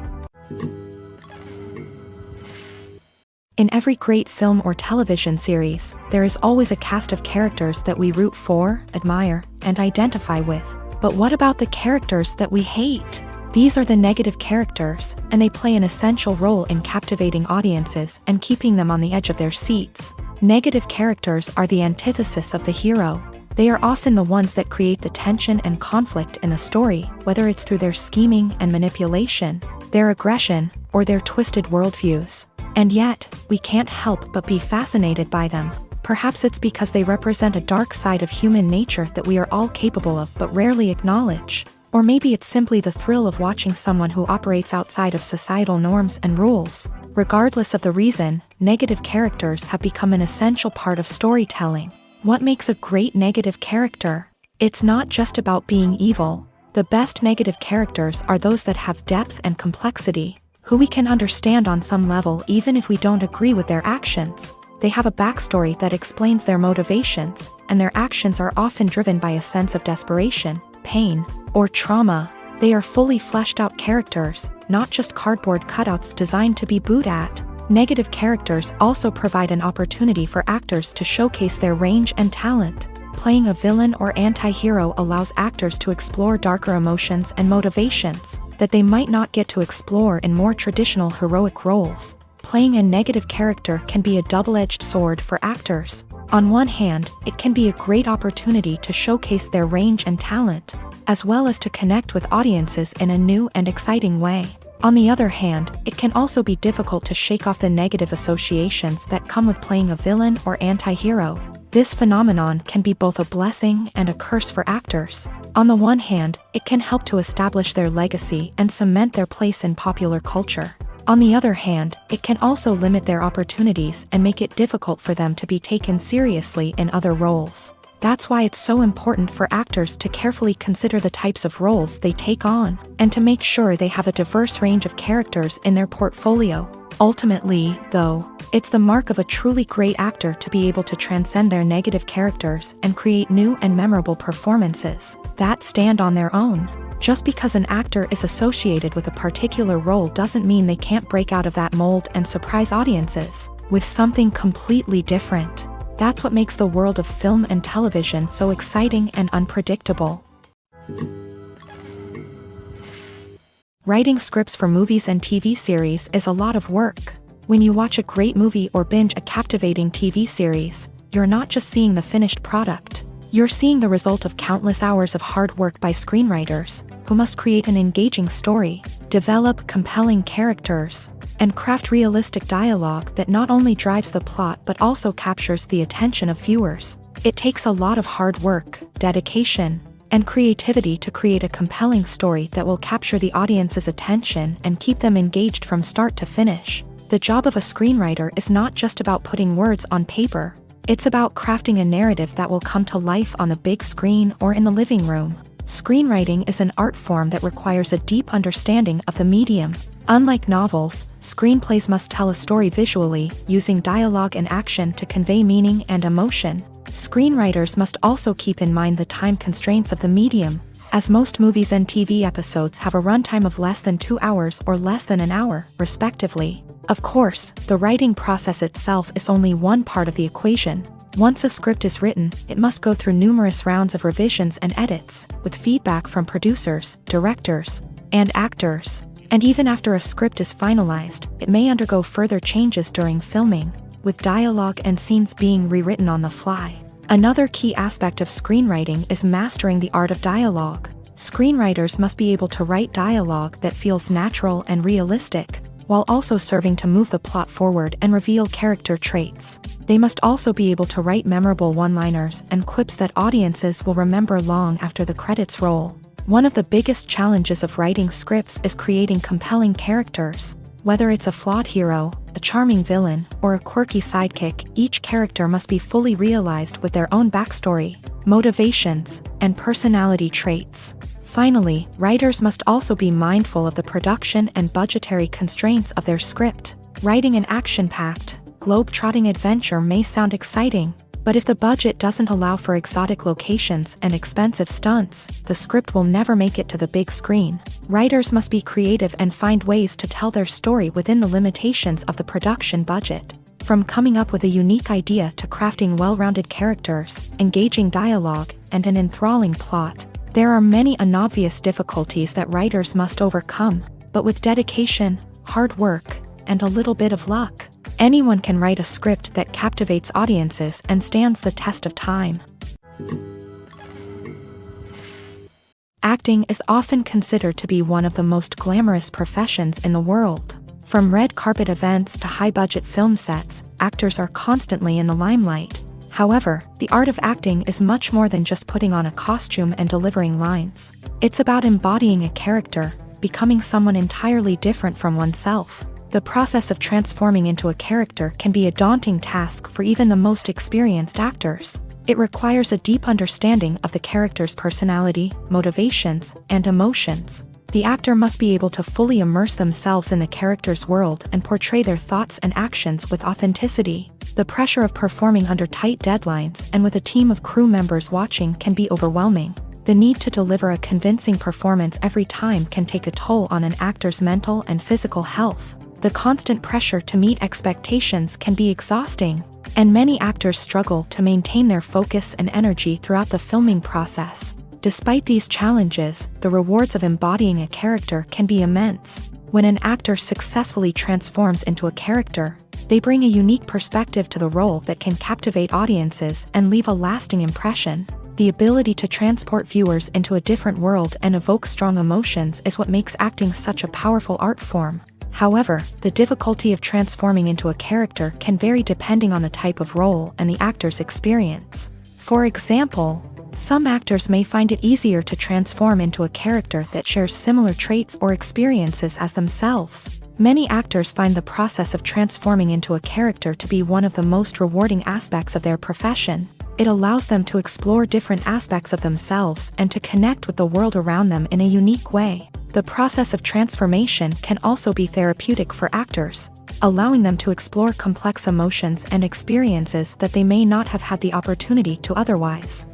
S1: In every great film or television series, there is always a cast of characters that we root for, admire, and identify with. But what about the characters that we hate? These are the negative characters, and they play an essential role in captivating audiences and keeping them on the edge of their seats. Negative characters are the antithesis of the hero. They are often the ones that create the tension and conflict in the story, whether it's through their scheming and manipulation, their aggression, or their twisted worldviews. And yet, we can't help but be fascinated by them. Perhaps it's because they represent a dark side of human nature that we are all capable of but rarely acknowledge. Or maybe it's simply the thrill of watching someone who operates outside of societal norms and rules. Regardless of the reason, negative characters have become an essential part of storytelling. What makes a great negative character? It's not just about being evil. The best negative characters are those that have depth and complexity, who we can understand on some level even if we don't agree with their actions. They have a backstory that explains their motivations, and their actions are often driven by a sense of desperation, pain, or trauma. They are fully fleshed out characters, not just cardboard cutouts designed to be booed at. Negative characters also provide an opportunity for actors to showcase their range and talent. Playing a villain or anti-hero allows actors to explore darker emotions and motivations that they might not get to explore in more traditional heroic roles. Playing a negative character can be a double-edged sword for actors. On one hand, it can be a great opportunity to showcase their range and talent, as well as to connect with audiences in a new and exciting way. On the other hand, it can also be difficult to shake off the negative associations that come with playing a villain or anti-hero. This phenomenon can be both a blessing and a curse for actors. On the one hand, it can help to establish their legacy and cement their place in popular culture. On the other hand, it can also limit their opportunities and make it difficult for them to be taken seriously in other roles. That's why it's so important for actors to carefully consider the types of roles they take on, and to make sure they have a diverse range of characters in their portfolio. Ultimately, though, it's the mark of a truly great actor to be able to transcend their negative characters and create new and memorable performances that stand on their own. Just because an actor is associated with a particular role doesn't mean they can't break out of that mold and surprise audiences with something completely different. That's what makes the world of film and television so exciting and unpredictable. Writing scripts for movies and TV series is a lot of work. When you watch a great movie or binge a captivating TV series, you're not just seeing the finished product. You're seeing the result of countless hours of hard work by screenwriters, who must create an engaging story, develop compelling characters, and craft realistic dialogue that not only drives the plot but also captures the attention of viewers. It takes a lot of hard work, dedication, and creativity to create a compelling story that will capture the audience's attention and keep them engaged from start to finish. The job of a screenwriter is not just about putting words on paper. It's about crafting a narrative that will come to life on the big screen or in the living room. Screenwriting is an art form that requires a deep understanding of the medium. Unlike novels, screenplays must tell a story visually, using dialogue and action to convey meaning and emotion. Screenwriters must also keep in mind the time constraints of the medium, as most movies and TV episodes have a runtime of less than 2 hours or less than an hour, respectively. Of course, the writing process itself is only one part of the equation. Once a script is written, it must go through numerous rounds of revisions and edits, with feedback from producers, directors, and actors. And even after a script is finalized, it may undergo further changes during filming, with dialogue and scenes being rewritten on the fly. Another key aspect of screenwriting is mastering the art of dialogue. Screenwriters must be able to write dialogue that feels natural and realistic, while also serving to move the plot forward and reveal character traits. They must also be able to write memorable one-liners and quips that audiences will remember long after the credits roll. One of the biggest challenges of writing scripts is creating compelling characters. Whether it's a flawed hero, a charming villain, or a quirky sidekick, each character must be fully realized with their own backstory, motivations, and personality traits. Finally, writers must also be mindful of the production and budgetary constraints of their script. Writing an action-packed, globe-trotting adventure may sound exciting, but if the budget doesn't allow for exotic locations and expensive stunts, the script will never make it to the big screen. Writers must be creative and find ways to tell their story within the limitations of the production budget. From coming up with a unique idea to crafting well-rounded characters, engaging dialogue, and an enthralling plot, there are many unobvious difficulties that writers must overcome, but with dedication, hard work, and a little bit of luck, anyone can write a script that captivates audiences and stands the test of time. Acting is often considered to be one of the most glamorous professions in the world. From red carpet events to high-budget film sets, actors are constantly in the limelight. However, the art of acting is much more than just putting on a costume and delivering lines. It's about embodying a character, becoming someone entirely different from oneself. The process of transforming into a character can be a daunting task for even the most experienced actors. It requires a deep understanding of the character's personality, motivations, and emotions. The actor must be able to fully immerse themselves in the character's world and portray their thoughts and actions with authenticity. The pressure of performing under tight deadlines and with a team of crew members watching can be overwhelming. The need to deliver a convincing performance every time can take a toll on an actor's mental and physical health. The constant pressure to meet expectations can be exhausting, and many actors struggle to maintain their focus and energy throughout the filming process. Despite these challenges, the rewards of embodying a character can be immense. When an actor successfully transforms into a character, they bring a unique perspective to the role that can captivate audiences and leave a lasting impression. The ability to transport viewers into a different world and evoke strong emotions is what makes acting such a powerful art form. However, the difficulty of transforming into a character can vary depending on the type of role and the actor's experience. For example, some actors may find it easier to transform into a character that shares similar traits or experiences as themselves. Many actors find the process of transforming into a character to be one of the most rewarding aspects of their profession. It allows them to explore different aspects of themselves and to connect with the world around them in a unique way. The process of transformation can also be therapeutic for actors. allowing them to explore complex emotions and experiences that they may not have had the opportunity to otherwise.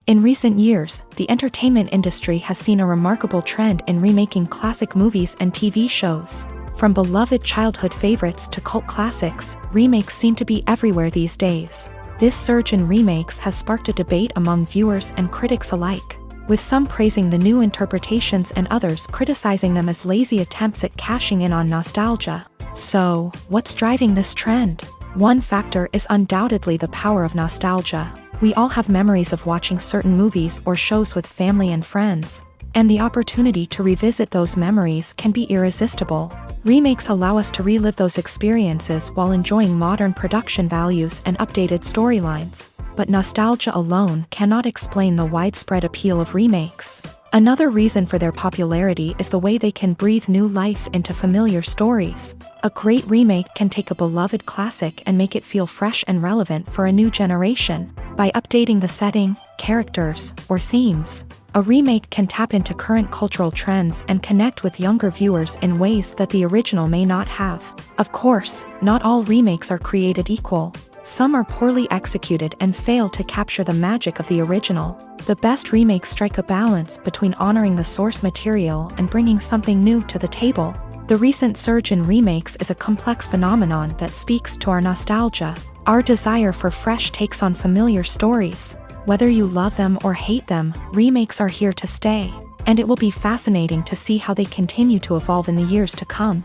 S1: In recent years, the entertainment industry has seen a remarkable trend in remaking classic movies and TV shows. From beloved childhood favorites to cult classics, remakes seem to be everywhere these days. This surge in remakes has sparked a debate among viewers and critics alike, with some praising the new interpretations and others criticizing them as lazy attempts at cashing in on nostalgia. So, what's driving this trend? One factor is undoubtedly the power of nostalgia. We all have memories of watching certain movies or shows with family and friends, and the opportunity to revisit those memories can be irresistible. Remakes allow us to relive those experiences while enjoying modern production values and updated storylines, but nostalgia alone cannot explain the widespread appeal of remakes. Another reason for their popularity is the way they can breathe new life into familiar stories. A great remake can take a beloved classic and make it feel fresh and relevant for a new generation. By updating the setting, characters, or themes, a remake can tap into current cultural trends and connect with younger viewers in ways that the original may not have. Of course, not all remakes are created equal. Some are poorly executed and fail to capture the magic of the original. The best remakes strike a balance between honoring the source material and bringing something new to the table. The recent surge in remakes is a complex phenomenon that speaks to our nostalgia, our desire for fresh takes on familiar stories. Whether you love them or hate them, remakes are here to stay, and it will be fascinating to see how they continue to evolve in the years to come.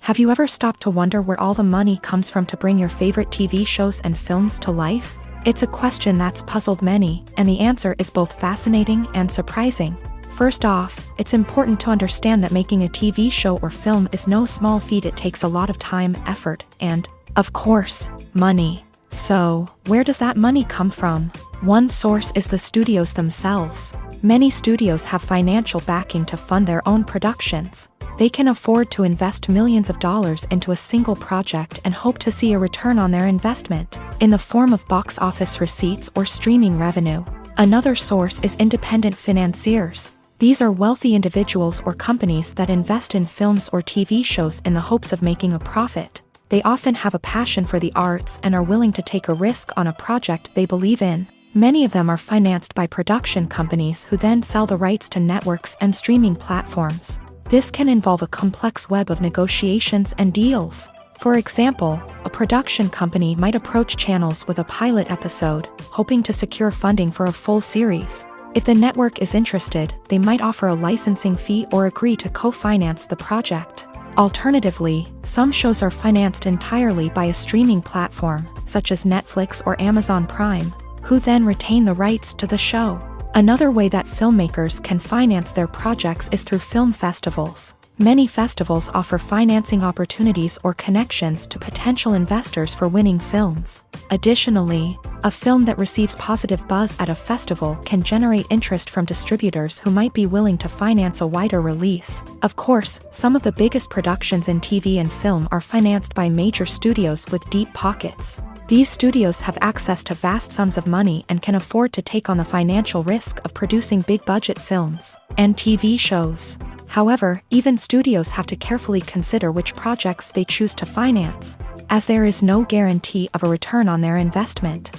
S1: Have you ever stopped to wonder where all the money comes from to bring your favorite TV shows and films to life? It's a question that's puzzled many, and the answer is both fascinating and surprising. First off, it's important to understand that making a TV show or film is no small feat. It takes a lot of time, effort, and, of course, money. So, where does that money come from? One source is the studios themselves. Many studios have financial backing to fund their own productions. They can afford to invest millions of dollars into a single project and hope to see a return on their investment, in the form of box office receipts or streaming revenue. Another source is independent financiers. These are wealthy individuals or companies that invest in films or TV shows in the hopes of making a profit. They often have a passion for the arts and are willing to take a risk on a project they believe in. Many of them are financed by production companies who then sell the rights to networks and streaming platforms. This can involve a complex web of negotiations and deals. For example, a production company might approach channels with a pilot episode, hoping to secure funding for a full series. If the network is interested, they might offer a licensing fee or agree to co-finance the project. Alternatively, some shows are financed entirely by a streaming platform, such as Netflix or Amazon Prime, who then retain the rights to the show. Another way that filmmakers can finance their projects is through film festivals. Many festivals offer financing opportunities or connections to potential investors for winning films. Additionally, a film that receives positive buzz at a festival can generate interest from distributors who might be willing to finance a wider release. Of course, some of the biggest productions in TV and film are financed by major studios with deep pockets. These studios have access to vast sums of money and can afford to take on the financial risk of producing big-budget films and TV shows. However, even studios have to carefully consider which projects they choose to finance, as there is no guarantee of a return on their investment.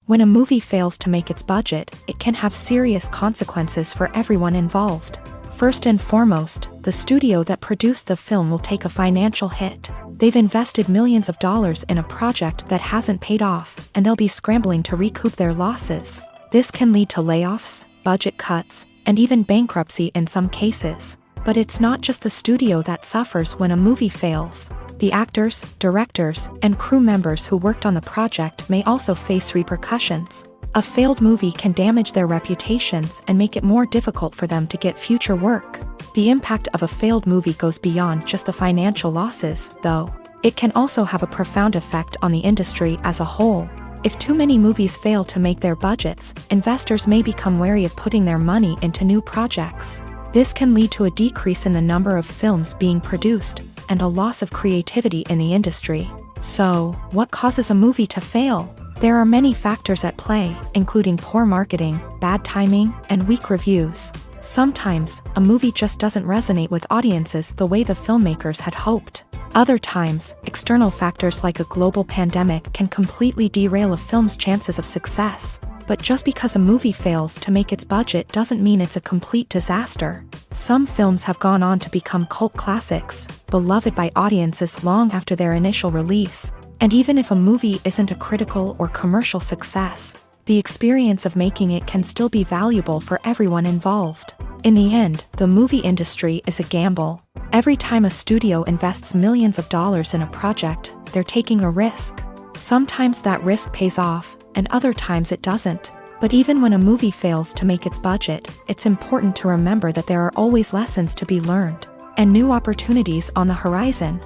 S1: When a movie fails to make its budget, it can have serious consequences for everyone involved. First and foremost, the studio that produced the film will take a financial hit. They've invested millions of dollars in a project that hasn't paid off, and they'll be scrambling to recoup their losses. This can lead to layoffs, budget cuts, and even bankruptcy in some cases. But it's not just the studio that suffers when a movie fails. The actors, directors, and crew members who worked on the project may also face repercussions. A failed movie can damage their reputations and make it more difficult for them to get future work. The impact of a failed movie goes beyond just the financial losses, though. It can also have a profound effect on the industry as a whole. If too many movies fail to make their budgets, investors may become wary of putting their money into new projects. This can lead to a decrease in the number of films being produced, and a loss of creativity in the industry. So, what causes a movie to fail? There are many factors at play, including poor marketing, bad timing, and weak reviews. Sometimes, a movie just doesn't resonate with audiences the way the filmmakers had hoped. Other times, external factors like a global pandemic can completely derail a film's chances of success. But just because a movie fails to make its budget doesn't mean it's a complete disaster. Some films have gone on to become cult classics, beloved by audiences long after their initial release. And even if a movie isn't a critical or commercial success, the experience of making it can still be valuable for everyone involved. In the end, the movie industry is a gamble. Every time a studio invests millions of dollars in a project, they're taking a risk. Sometimes that risk pays off, and other times it doesn't. But even when a movie fails to make its budget, it's important to remember that there are always lessons to be learned, and new opportunities on the horizon.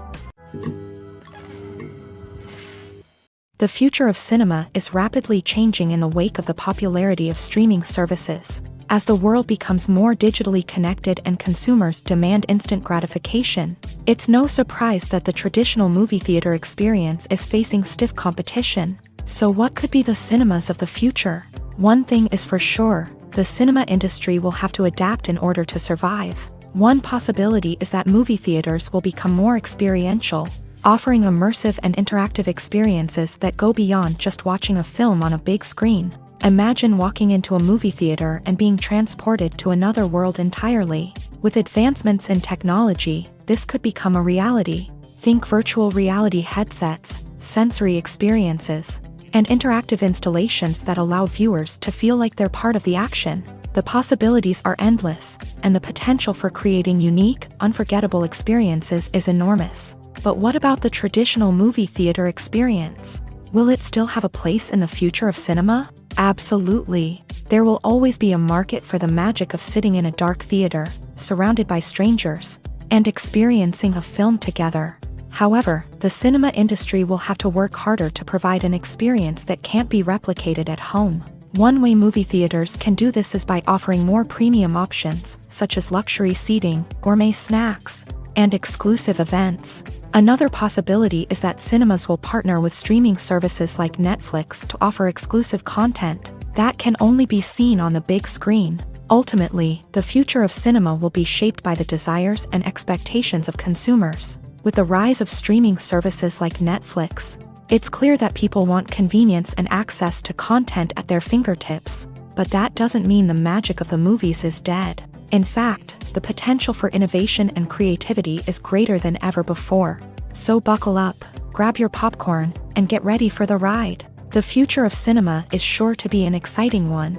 S1: The future of cinema is rapidly changing in the wake of the popularity of streaming services. As the world becomes more digitally connected and consumers demand instant gratification, it's no surprise that the traditional movie theater experience is facing stiff competition. So what could be the cinemas of the future? One thing is for sure, the cinema industry will have to adapt in order to survive. One possibility is that movie theaters will become more experiential, offering immersive and interactive experiences that go beyond just watching a film on a big screen. Imagine walking into a movie theater and being transported to another world entirely. With advancements in technology, this could become a reality. Think virtual reality headsets, sensory experiences, and interactive installations that allow viewers to feel like they're part of the action. The possibilities are endless, and the potential for creating unique, unforgettable experiences is enormous. But what about the traditional movie theater experience? Will it still have a place in the future of cinema? Absolutely. There will always be a market for the magic of sitting in a dark theater, surrounded by strangers, and experiencing a film together. However, the cinema industry will have to work harder to provide an experience that can't be replicated at home. One way movie theaters can do this is by offering more premium options, such as luxury seating, gourmet snacks, and exclusive events. Another possibility is that cinemas will partner with streaming services like Netflix to offer exclusive content that can only be seen on the big screen. Ultimately, the future of cinema will be shaped by the desires and expectations of consumers. With the rise of streaming services like Netflix, it's clear that people want convenience and access to content at their fingertips. But that doesn't mean the magic of the movies is dead. In fact, the potential for innovation and creativity is greater than ever before. So buckle up, grab your popcorn, and get ready for the ride. The future of cinema is sure to be an exciting one.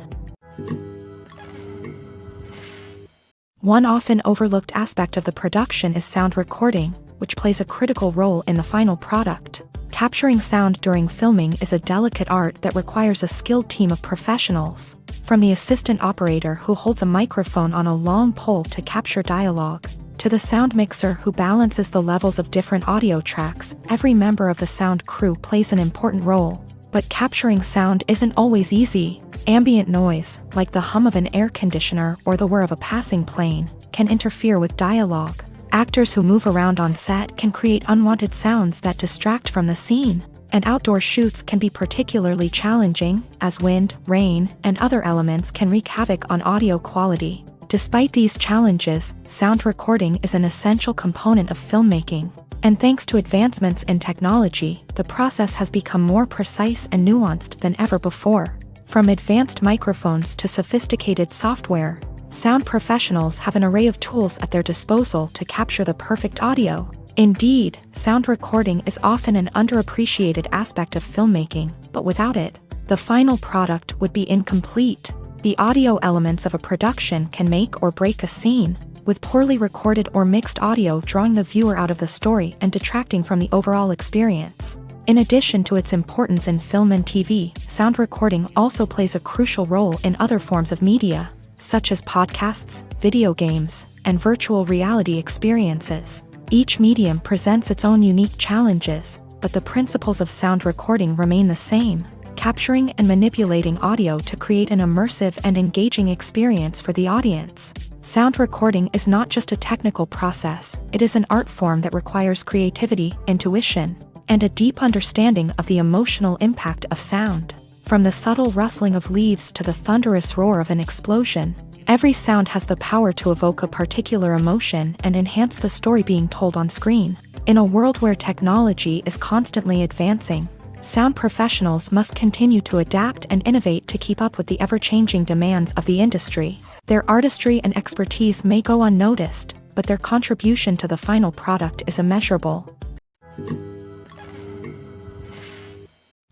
S1: One often overlooked aspect of the production is sound recording, which plays a critical role in the final product. Capturing sound during filming is a delicate art that requires a skilled team of professionals. From the assistant operator who holds a microphone on a long pole to capture dialogue, to the sound mixer who balances the levels of different audio tracks, every member of the sound crew plays an important role. But capturing sound isn't always easy. Ambient noise, like the hum of an air conditioner or the whir of a passing plane, can interfere with dialogue. Actors who move around on set can create unwanted sounds that distract from the scene. And outdoor shoots can be particularly challenging, as wind, rain, and other elements can wreak havoc on audio quality. Despite these challenges, sound recording is an essential component of filmmaking. And thanks to advancements in technology, the process has become more precise and nuanced than ever before. From advanced microphones to sophisticated software, sound professionals have an array of tools at their disposal to capture the perfect audio. Indeed, sound recording is often an underappreciated aspect of filmmaking, but without it, the final product would be incomplete. The audio elements of a production can make or break a scene, with poorly recorded or mixed audio drawing the viewer out of the story and detracting from the overall experience. In addition to its importance in film and TV, sound recording also plays a crucial role in other forms of media, such as podcasts, video games, and virtual reality experiences. Each medium presents its own unique challenges, but the principles of sound recording remain the same, capturing and manipulating audio to create an immersive and engaging experience for the audience. Sound recording is not just a technical process, it is an art form that requires creativity, intuition, and a deep understanding of the emotional impact of sound. From the subtle rustling of leaves to the thunderous roar of an explosion, every sound has the power to evoke a particular emotion and enhance the story being told on screen. In a world where technology is constantly advancing, sound professionals must continue to adapt and innovate to keep up with the ever-changing demands of the industry. Their artistry and expertise may go unnoticed, but their contribution to the final product is immeasurable.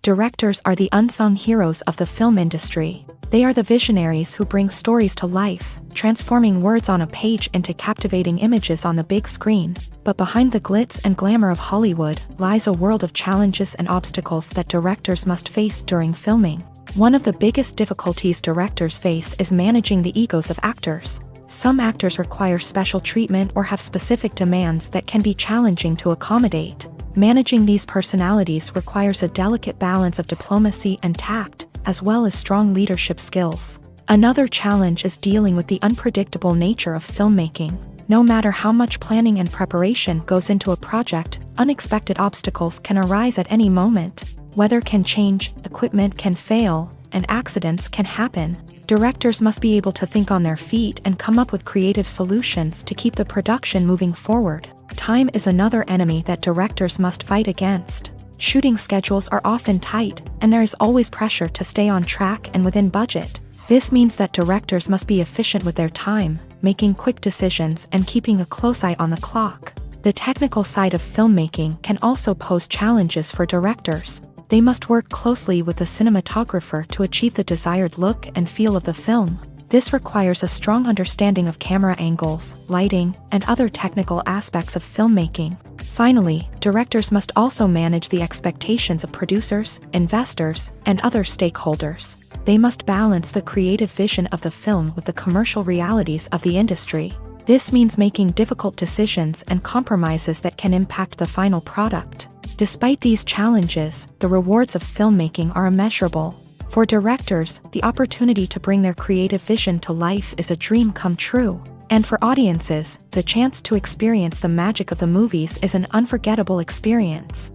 S1: Directors are the unsung heroes of the film industry. They are the visionaries who bring stories to life, transforming words on a page into captivating images on the big screen. But behind the glitz and glamour of Hollywood lies a world of challenges and obstacles that directors must face during filming. One of the biggest difficulties directors face is managing the egos of actors. Some actors require special treatment or have specific demands that can be challenging to accommodate. Managing these personalities requires a delicate balance of diplomacy and tact, as well as strong leadership skills. Another challenge is dealing with the unpredictable nature of filmmaking. No matter how much planning and preparation goes into a project, unexpected obstacles can arise at any moment. Weather can change, equipment can fail, and accidents can happen. Directors must be able to think on their feet and come up with creative solutions to keep the production moving forward. Time is another enemy that directors must fight against. Shooting schedules are often tight, and there is always pressure to stay on track and within budget. This means that directors must be efficient with their time, making quick decisions and keeping a close eye on the clock. The technical side of filmmaking can also pose challenges for directors. They must work closely with the cinematographer to achieve the desired look and feel of the film. This requires a strong understanding of camera angles, lighting, and other technical aspects of filmmaking. Finally, directors must also manage the expectations of producers, investors, and other stakeholders. They must balance the creative vision of the film with the commercial realities of the industry. This means making difficult decisions and compromises that can impact the final product. Despite these challenges, the rewards of filmmaking are immeasurable. For directors, the opportunity to bring their creative vision to life is a dream come true. And for audiences, the chance to experience the magic of the movies is an unforgettable experience.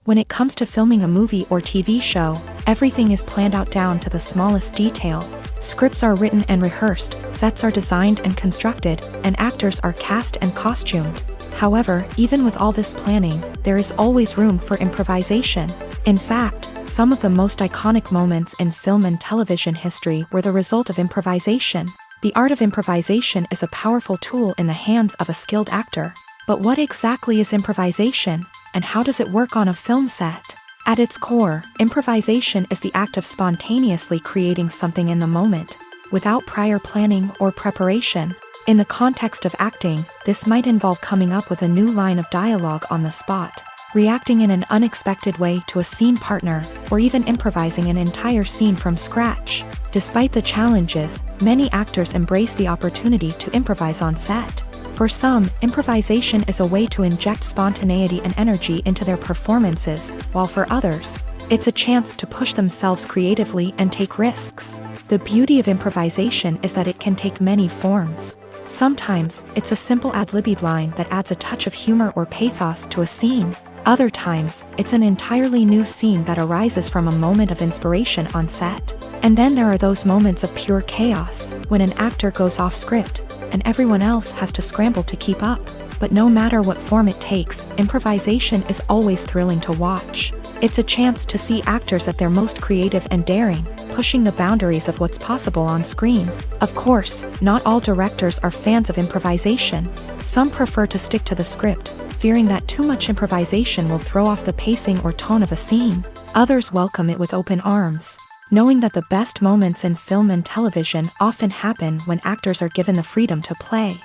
S1: When it comes to filming a movie or TV show, everything is planned out down to the smallest detail. Scripts are written and rehearsed, sets are designed and constructed, and actors are cast and costumed. However, even with all this planning, there is always room for improvisation. In fact, some of the most iconic moments in film and television history were the result of improvisation. The art of improvisation is a powerful tool in the hands of a skilled actor. But what exactly is improvisation, and how does it work on a film set? At its core, improvisation is the act of spontaneously creating something in the moment, without prior planning or preparation. In the context of acting, this might involve coming up with a new line of dialogue on the spot, reacting in an unexpected way to a scene partner, or even improvising an entire scene from scratch. Despite the challenges, many actors embrace the opportunity to improvise on set. For some, improvisation is a way to inject spontaneity and energy into their performances, while for others, it's a chance to push themselves creatively and take risks. The beauty of improvisation is that it can take many forms. Sometimes, it's a simple ad-libbed line that adds a touch of humor or pathos to a scene. Other times, it's an entirely new scene that arises from a moment of inspiration on set. And then there are those moments of pure chaos, when an actor goes off script, and everyone else has to scramble to keep up. But no matter what form it takes, improvisation is always thrilling to watch. It's a chance to see actors at their most creative and daring, pushing the boundaries of what's possible on screen. Of course, not all directors are fans of improvisation. Some prefer to stick to the script, fearing that too much improvisation will throw off the pacing or tone of a scene. Others welcome it with open arms, knowing that the best moments in film and television often happen when actors are given the freedom to play.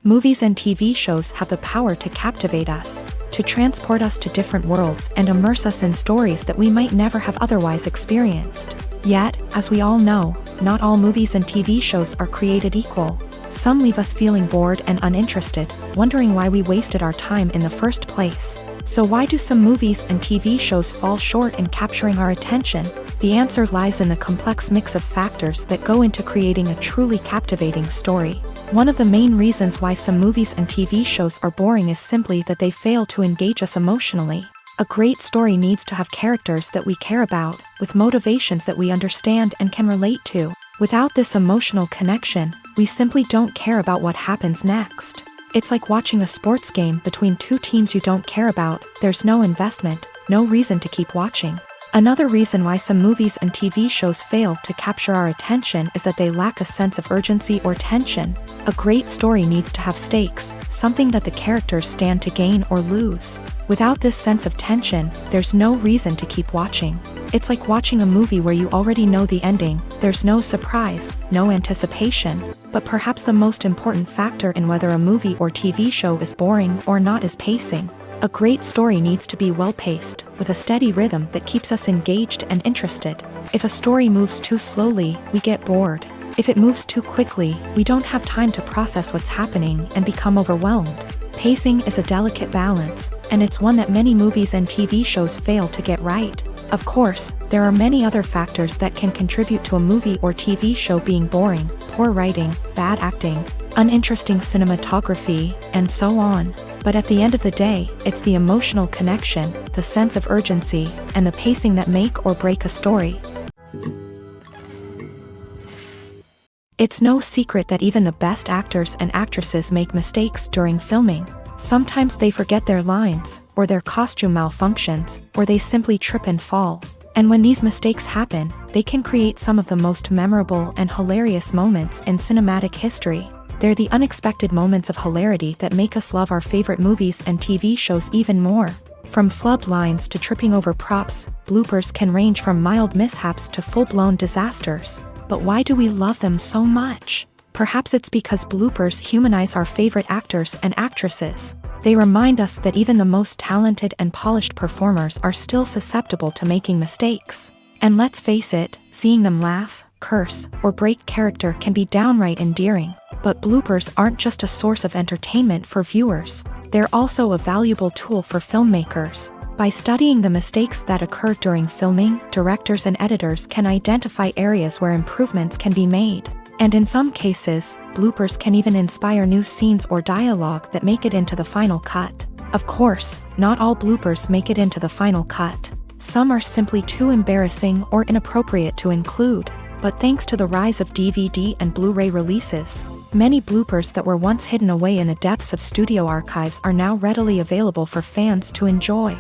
S1: Movies and TV shows have the power to captivate us, to transport us to different worlds and immerse us in stories that we might never have otherwise experienced. Yet, as we all know, not all movies and TV shows are created equal. Some leave us feeling bored and uninterested, wondering why we wasted our time in the first place. So why do some movies and TV shows fall short in capturing our attention? The answer lies in the complex mix of factors that go into creating a truly captivating story. One of the main reasons why some movies and TV shows are boring is simply that they fail to engage us emotionally. A great story needs to have characters that we care about, with motivations that we understand and can relate to. Without this emotional connection, we simply don't care about what happens next. It's like watching a sports game between two teams you don't care about. There's no investment, no reason to keep watching. Another reason why some movies and TV shows fail to capture our attention is that they lack a sense of urgency or tension. A great story needs to have stakes, something that the characters stand to gain or lose. Without this sense of tension, there's no reason to keep watching. It's like watching a movie where you already know the ending. There's no surprise, no anticipation. But perhaps the most important factor in whether a movie or TV show is boring or not is pacing. A great story needs to be well-paced, with a steady rhythm that keeps us engaged and interested. If a story moves too slowly, we get bored. If it moves too quickly, we don't have time to process what's happening and become overwhelmed. Pacing is a delicate balance, and it's one that many movies and TV shows fail to get right. Of course, there are many other factors that can contribute to a movie or TV show being boring: poor writing, bad acting, uninteresting cinematography, and so on. But at the end of the day, it's the emotional connection, the sense of urgency, and the pacing that make or break a story. It's no secret that even the best actors and actresses make mistakes during filming. Sometimes they forget their lines, or their costume malfunctions, or they simply trip and fall. And when these mistakes happen, they can create some of the most memorable and hilarious moments in cinematic history. They're the unexpected moments of hilarity that make us love our favorite movies and TV shows even more. From flubbed lines to tripping over props, bloopers can range from mild mishaps to full-blown disasters. But why do we love them so much? Perhaps it's because bloopers humanize our favorite actors and actresses. They remind us that even the most talented and polished performers are still susceptible to making mistakes. And let's face it, seeing them laugh, curse, or break character can be downright endearing. But bloopers aren't just a source of entertainment for viewers. They're also a valuable tool for filmmakers. By studying the mistakes that occur during filming, directors and editors can identify areas where improvements can be made. And in some cases, bloopers can even inspire new scenes or dialogue that make it into the final cut. Of course, not all bloopers make it into the final cut. Some are simply too embarrassing or inappropriate to include. But thanks to the rise of DVD and Blu-ray releases, many bloopers that were once hidden away in the depths of studio archives are now readily available for fans to enjoy.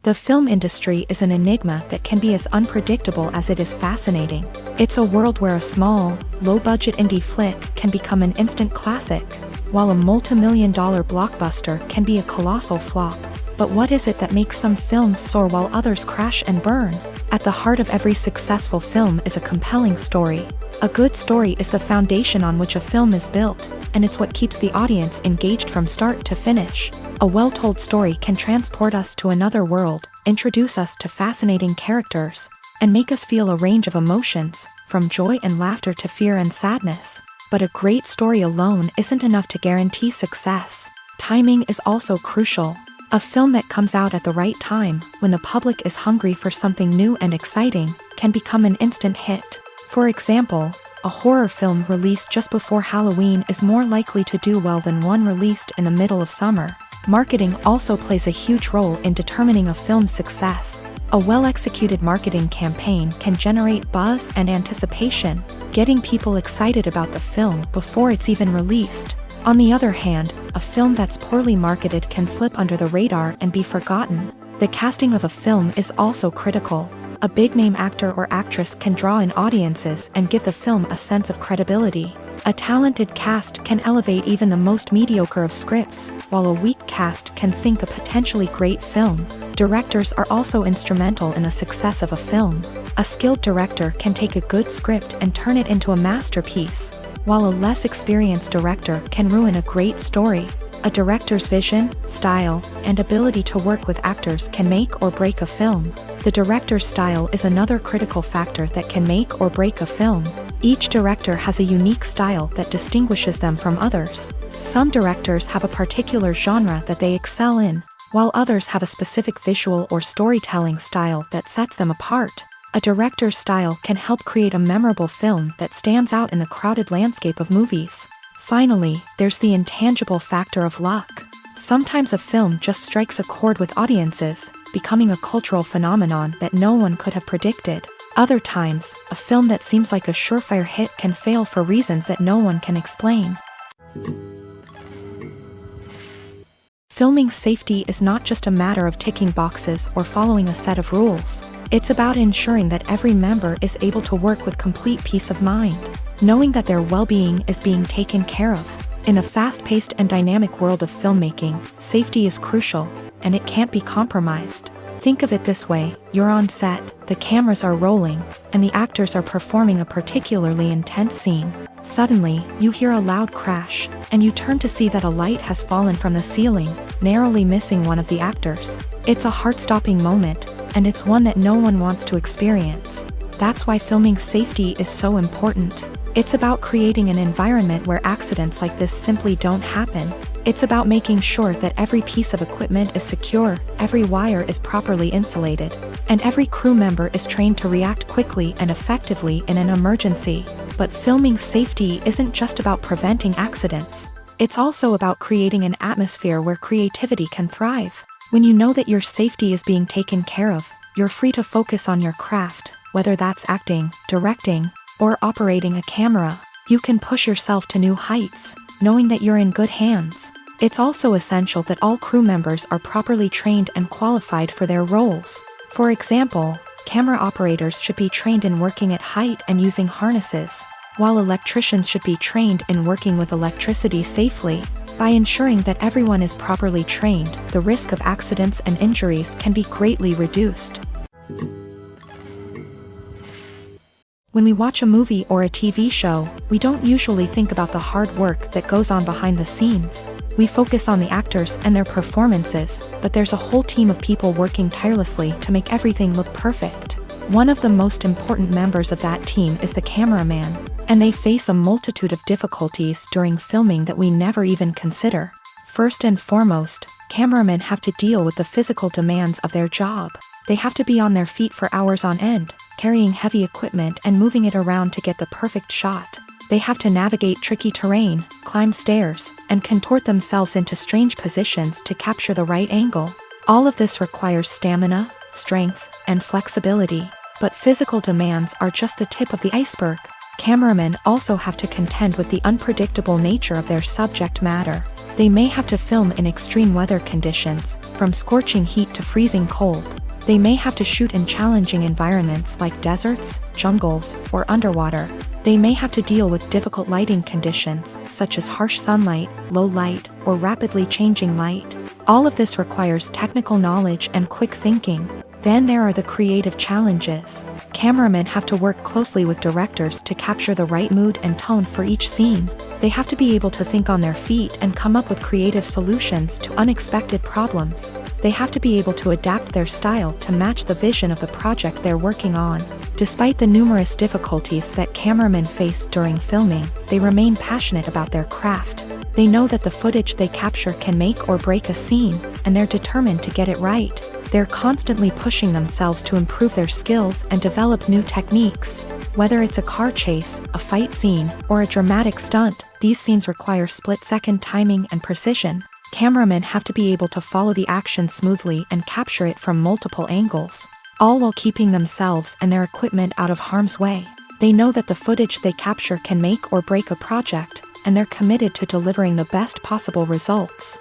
S1: The film industry is an enigma that can be as unpredictable as it is fascinating. It's a world where a small, low-budget indie flick can become an instant classic, while a multi-million-dollar blockbuster can be a colossal flop. But what is it that makes some films soar while others crash and burn? At the heart of every successful film is a compelling story. A good story is the foundation on which a film is built, and it's what keeps the audience engaged from start to finish. A well-told story can transport us to another world, introduce us to fascinating characters, and make us feel a range of emotions, from joy and laughter to fear and sadness. But a great story alone isn't enough to guarantee success. Timing is also crucial. A film that comes out at the right time, when the public is hungry for something new and exciting, can become an instant hit. For example, a horror film released just before Halloween is more likely to do well than one released in the middle of summer. Marketing also plays a huge role in determining a film's success. A well-executed marketing campaign can generate buzz and anticipation, getting people excited about the film before it's even released. On the other hand, a film that's poorly marketed can slip under the radar and be forgotten. The casting of a film is also critical. A big-name actor or actress can draw in audiences and give the film a sense of credibility. A talented cast can elevate even the most mediocre of scripts, while a weak cast can sink a potentially great film. Directors are also instrumental in the success of a film. A skilled director can take a good script and turn it into a masterpiece, while a less experienced director can ruin a great story. A director's vision, style, and ability to work with actors can make or break a film. The director's style is another critical factor that can make or break a film. Each director has a unique style that distinguishes them from others. Some directors have a particular genre that they excel in, while others have a specific visual or storytelling style that sets them apart. A director's style can help create a memorable film that stands out in the crowded landscape of movies. Finally, there's the intangible factor of luck. Sometimes a film just strikes a chord with audiences, becoming a cultural phenomenon that no one could have predicted. Other times, a film that seems like a surefire hit can fail for reasons that no one can explain. Filming safety is not just a matter of ticking boxes or following a set of rules. It's about ensuring that every member is able to work with complete peace of mind, knowing that their well-being is being taken care of. In a fast-paced and dynamic world of filmmaking, safety is crucial, and it can't be compromised. Think of it this way: you're on set, the cameras are rolling, and the actors are performing a particularly intense scene. Suddenly, you hear a loud crash, and you turn to see that a light has fallen from the ceiling, narrowly missing one of the actors. It's a heart-stopping moment, and it's one that no one wants to experience. That's why filming safety is so important. It's about creating an environment where accidents like this simply don't happen. It's about making sure that every piece of equipment is secure, every wire is properly insulated, and every crew member is trained to react quickly and effectively in an emergency. But filming safety isn't just about preventing accidents. It's also about creating an atmosphere where creativity can thrive. When you know that your safety is being taken care of, you're free to focus on your craft, whether that's acting, directing, or operating a camera. You can push yourself to new heights, knowing that you're in good hands. It's also essential that all crew members are properly trained and qualified for their roles. For example, camera operators should be trained in working at height and using harnesses, while electricians should be trained in working with electricity safely. By ensuring that everyone is properly trained, the risk of accidents and injuries can be greatly reduced. When we watch a movie or a TV show, we don't usually think about the hard work that goes on behind the scenes. We focus on the actors and their performances, but there's a whole team of people working tirelessly to make everything look perfect. One of the most important members of that team is the cameraman, and they face a multitude of difficulties during filming that we never even consider. First and foremost, cameramen have to deal with the physical demands of their job. They have to be on their feet for hours on end, carrying heavy equipment and moving it around to get the perfect shot. They have to navigate tricky terrain, climb stairs, and contort themselves into strange positions to capture the right angle. All of this requires stamina, strength, and flexibility. But physical demands are just the tip of the iceberg. Cameramen also have to contend with the unpredictable nature of their subject matter. They may have to film in extreme weather conditions, from scorching heat to freezing cold. They may have to shoot in challenging environments like deserts, jungles, or underwater. They may have to deal with difficult lighting conditions, such as harsh sunlight, low light, or rapidly changing light. All of this requires technical knowledge and quick thinking. Then there are the creative challenges. Cameramen have to work closely with directors to capture the right mood and tone for each scene. They have to be able to think on their feet and come up with creative solutions to unexpected problems. They have to be able to adapt their style to match the vision of the project they're working on. Despite the numerous difficulties that cameramen face during filming, they remain passionate about their craft. They know that the footage they capture can make or break a scene, and they're determined to get it right. They're constantly pushing themselves to improve their skills and develop new techniques. Whether it's a car chase, a fight scene, or a dramatic stunt, these scenes require split-second timing and precision. Cameramen have to be able to follow the action smoothly and capture it from multiple angles, all while keeping themselves and their equipment out of harm's way. They know that the footage they capture can make or break a project, and they're committed to delivering the best possible results.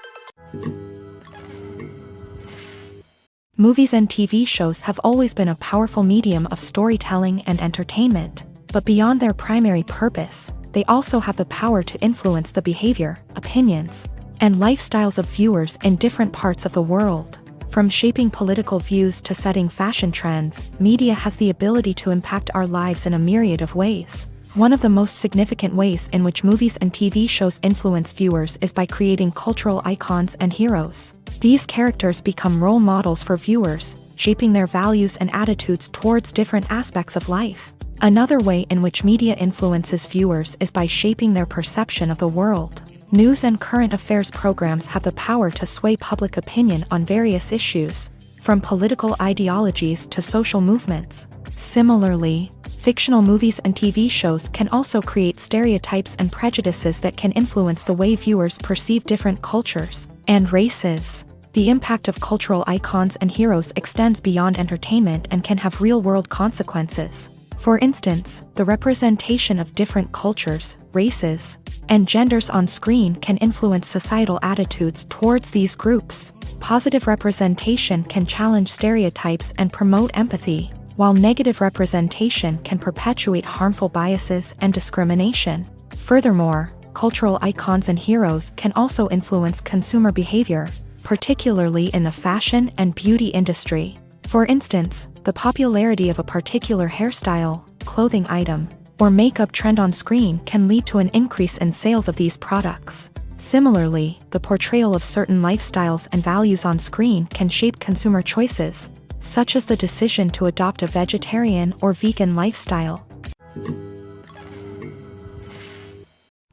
S1: Movies and TV shows have always been a powerful medium of storytelling and entertainment, but beyond their primary purpose, they also have the power to influence the behavior, opinions, and lifestyles of viewers in different parts of the world. From shaping political views to setting fashion trends, media has the ability to impact our lives in a myriad of ways. One of the most significant ways in which movies and TV shows influence viewers is by creating cultural icons and heroes. These characters become role models for viewers, shaping their values and attitudes towards different aspects of life. Another way in which media influences viewers is by shaping their perception of the world. News and current affairs programs have the power to sway public opinion on various issues. from political ideologies to social movements. Similarly, fictional movies and TV shows can also create stereotypes and prejudices that can influence the way viewers perceive different cultures and races. The impact of cultural icons and heroes extends beyond entertainment and can have real-world consequences. For instance, the representation of different cultures, races, and genders on screen can influence societal attitudes towards these groups. Positive representation can challenge stereotypes and promote empathy, while negative representation can perpetuate harmful biases and discrimination. Furthermore, cultural icons and heroes can also influence consumer behavior, particularly in the fashion and beauty industry. For instance, the popularity of a particular hairstyle, clothing item, or makeup trend on screen can lead to an increase in sales of these products. Similarly, the portrayal of certain lifestyles and values on screen can shape consumer choices, such as the decision to adopt a vegetarian or vegan lifestyle.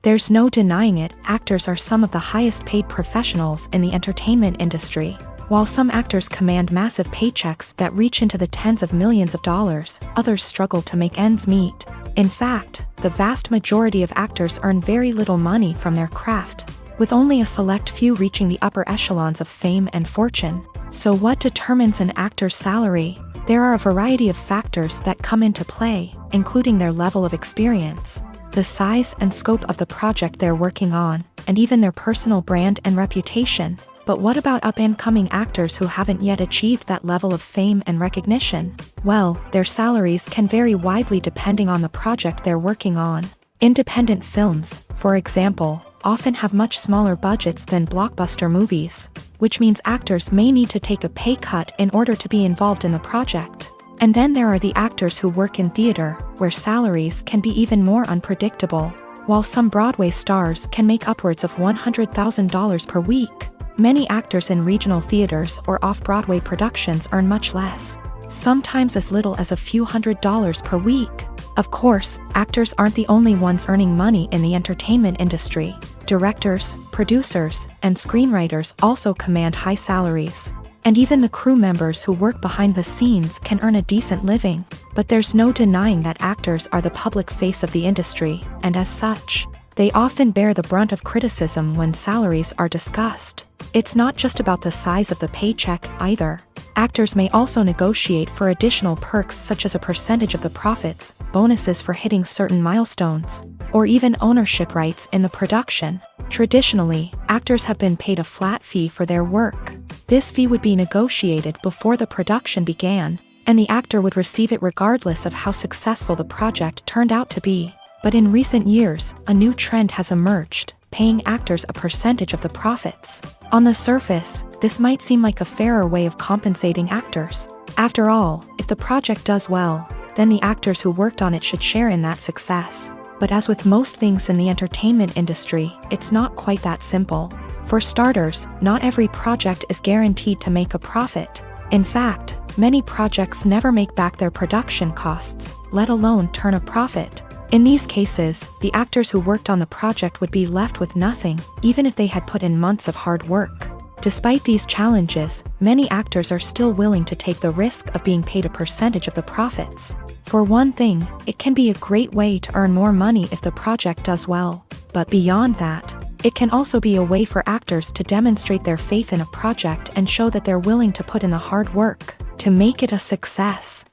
S1: There's no denying it, actors are some of the highest paid professionals in the entertainment industry. While some actors command massive paychecks that reach into the tens of millions of dollars, others struggle to make ends meet. In fact, the vast majority of actors earn very little money from their craft, with only a select few reaching the upper echelons of fame and fortune. So what determines an actor's salary? There are a variety of factors that come into play, including their level of experience, the size and scope of the project they're working on, and even their personal brand and reputation. But what about up-and-coming actors who haven't yet achieved that level of fame and recognition? Well, their salaries can vary widely depending on the project they're working on. Independent films, for example, often have much smaller budgets than blockbuster movies, which means actors may need to take a pay cut in order to be involved in the project. And then there are the actors who work in theater, where salaries can be even more unpredictable. While some Broadway stars can make upwards of $100,000 per week, many actors in regional theaters or off-Broadway productions earn much less, sometimes as little as a few $100s per week. Of course, actors aren't the only ones earning money in the entertainment industry. Directors, producers, and screenwriters also command high salaries. And even the crew members who work behind the scenes can earn a decent living. But there's no denying that actors are the public face of the industry, and as such, they often bear the brunt of criticism when salaries are discussed. It's not just about the size of the paycheck, either. Actors may also negotiate for additional perks such as a percentage of the profits, bonuses for hitting certain milestones, or even ownership rights in the production. Traditionally, actors have been paid a flat fee for their work. This fee would be negotiated before the production began, and the actor would receive it regardless of how successful the project turned out to be. But in recent years, a new trend has emerged, paying actors a percentage of the profits. On the surface, this might seem like a fairer way of compensating actors. After all, if the project does well, then the actors who worked on it should share in that success. But as with most things in the entertainment industry, it's not quite that simple. For starters, not every project is guaranteed to make a profit. In fact, many projects never make back their production costs, let alone turn a profit. In these cases, the actors who worked on the project would be left with nothing, even if they had put in months of hard work. Despite these challenges, many actors are still willing to take the risk of being paid a percentage of the profits. For one thing, it can be a great way to earn more money if the project does well. But beyond that, it can also be a way for actors to demonstrate their faith in a project and show that they're willing to put in the hard work to make it a success.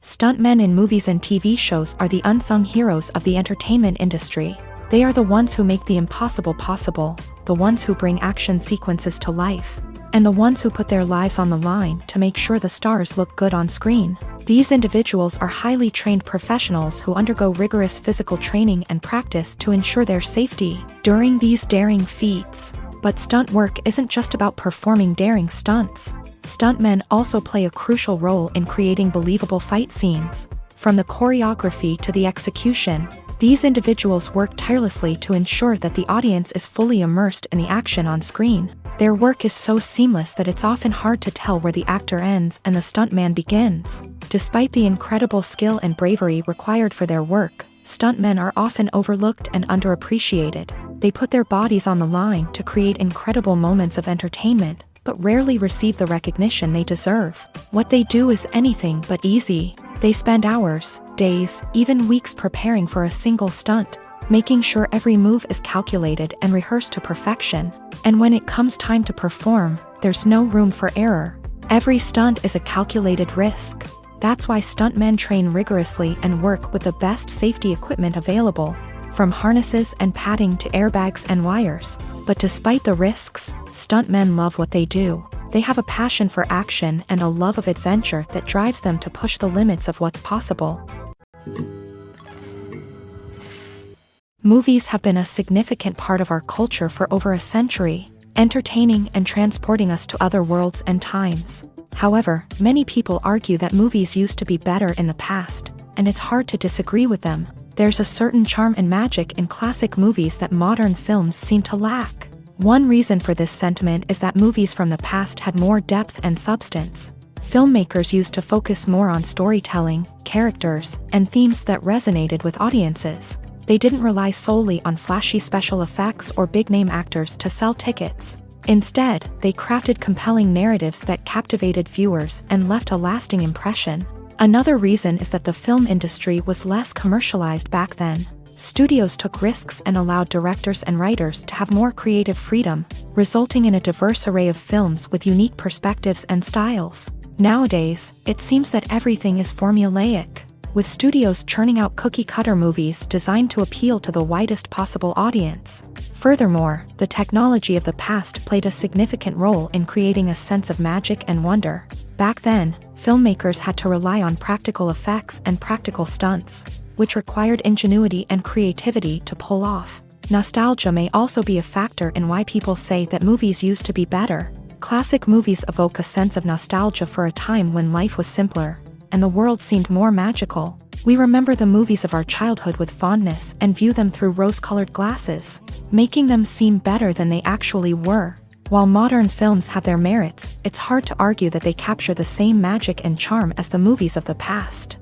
S1: Stuntmen in movies and TV shows are the unsung heroes of the entertainment industry. They are the ones who make the impossible possible, the ones who bring action sequences to life, and the ones who put their lives on the line to make sure the stars look good on screen. These individuals are highly trained professionals who undergo rigorous physical training and practice to ensure their safety during these daring feats. But stunt work isn't just about performing daring stunts. Stuntmen also play a crucial role in creating believable fight scenes. From the choreography to the execution, these individuals work tirelessly to ensure that the audience is fully immersed in the action on screen. Their work is so seamless that it's often hard to tell where the actor ends and the stuntman begins. Despite the incredible skill and bravery required for their work, stuntmen are often overlooked and underappreciated. They put their bodies on the line to create incredible moments of entertainment, but rarely receive the recognition they deserve. What they do is anything but easy. They spend hours, days, even weeks preparing for a single stunt, making sure every move is calculated and rehearsed to perfection. And when it comes time to perform, there's no room for error. Every stunt is a calculated risk. That's why stuntmen train rigorously and work with the best safety equipment available, from harnesses and padding to airbags and wires. But despite the risks, stuntmen love what they do. They have a passion for action and a love of adventure that drives them to push the limits of what's possible. Movies have been a significant part of our culture for over a century, entertaining and transporting us to other worlds and times. However, many people argue that movies used to be better in the past, and it's hard to disagree with them. There's a certain charm and magic in classic movies that modern films seem to lack. One reason for this sentiment is that movies from the past had more depth and substance. Filmmakers used to focus more on storytelling, characters, and themes that resonated with audiences. They didn't rely solely on flashy special effects or big-name actors to sell tickets. Instead, they crafted compelling narratives that captivated viewers and left a lasting impression. Another reason is that the film industry was less commercialized back then. Studios took risks and allowed directors and writers to have more creative freedom, resulting in a diverse array of films with unique perspectives and styles. Nowadays, it seems that everything is formulaic, with studios churning out cookie-cutter movies designed to appeal to the widest possible audience. Furthermore, the technology of the past played a significant role in creating a sense of magic and wonder. Back then, filmmakers had to rely on practical effects and practical stunts, which required ingenuity and creativity to pull off. Nostalgia may also be a factor in why people say that movies used to be better. Classic movies evoke a sense of nostalgia for a time when life was simpler, and the world seemed more magical. We remember the movies of our childhood with fondness and view them through rose-colored glasses, making them seem better than they actually were. While modern films have their merits, it's hard to argue that they capture the same magic and charm as the movies of the past.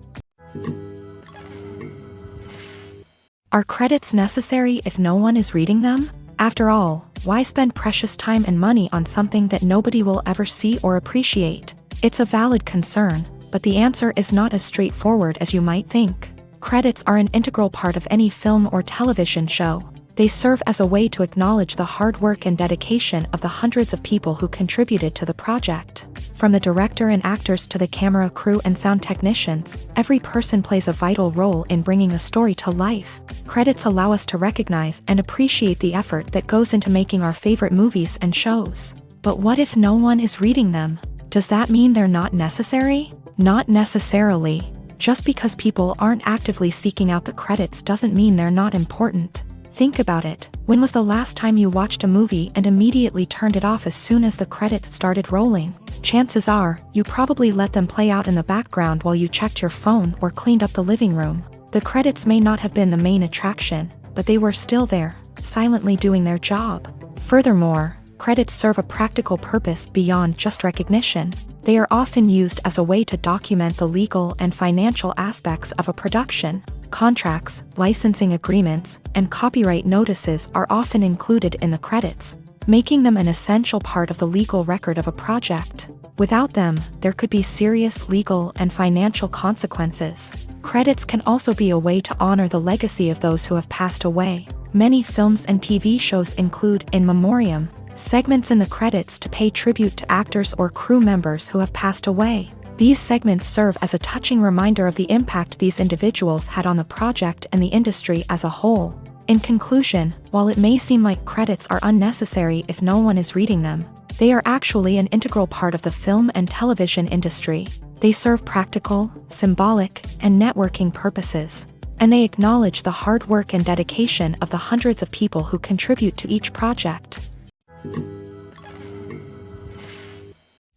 S1: Are credits necessary if no one is reading them? After all, why spend precious time and money on something that nobody will ever see or appreciate? It's a valid concern, but the answer is not as straightforward as you might think. Credits are an integral part of any film or television show. They serve as a way to acknowledge the hard work and dedication of the hundreds of people who contributed to the project. From the director and actors to the camera crew and sound technicians, every person plays a vital role in bringing a story to life. Credits allow us to recognize and appreciate the effort that goes into making our favorite movies and shows. But what if no one is reading them? Does that mean they're not necessary? Not necessarily. Just because people aren't actively seeking out the credits doesn't mean they're not important. Think about it. When was the last time you watched a movie and immediately turned it off as soon as the credits started rolling? Chances are, you probably let them play out in the background while you checked your phone or cleaned up the living room. The credits may not have been the main attraction, but they were still there, silently doing their job. Furthermore, credits serve a practical purpose beyond just recognition. They are often used as a way to document the legal and financial aspects of a production. Contracts, licensing agreements, and copyright notices are often included in the credits, making them an essential part of the legal record of a project. Without them, there could be serious legal and financial consequences. Credits can also be a way to honor the legacy of those who have passed away. Many films and TV shows include in memoriam segments in the credits to pay tribute to actors or crew members who have passed away. These segments serve as a touching reminder of the impact these individuals had on the project and the industry as a whole. In conclusion, while it may seem like credits are unnecessary if no one is reading them, they are actually an integral part of the film and television industry. They serve practical, symbolic, and networking purposes, and they acknowledge the hard work and dedication of the hundreds of people who contribute to each project.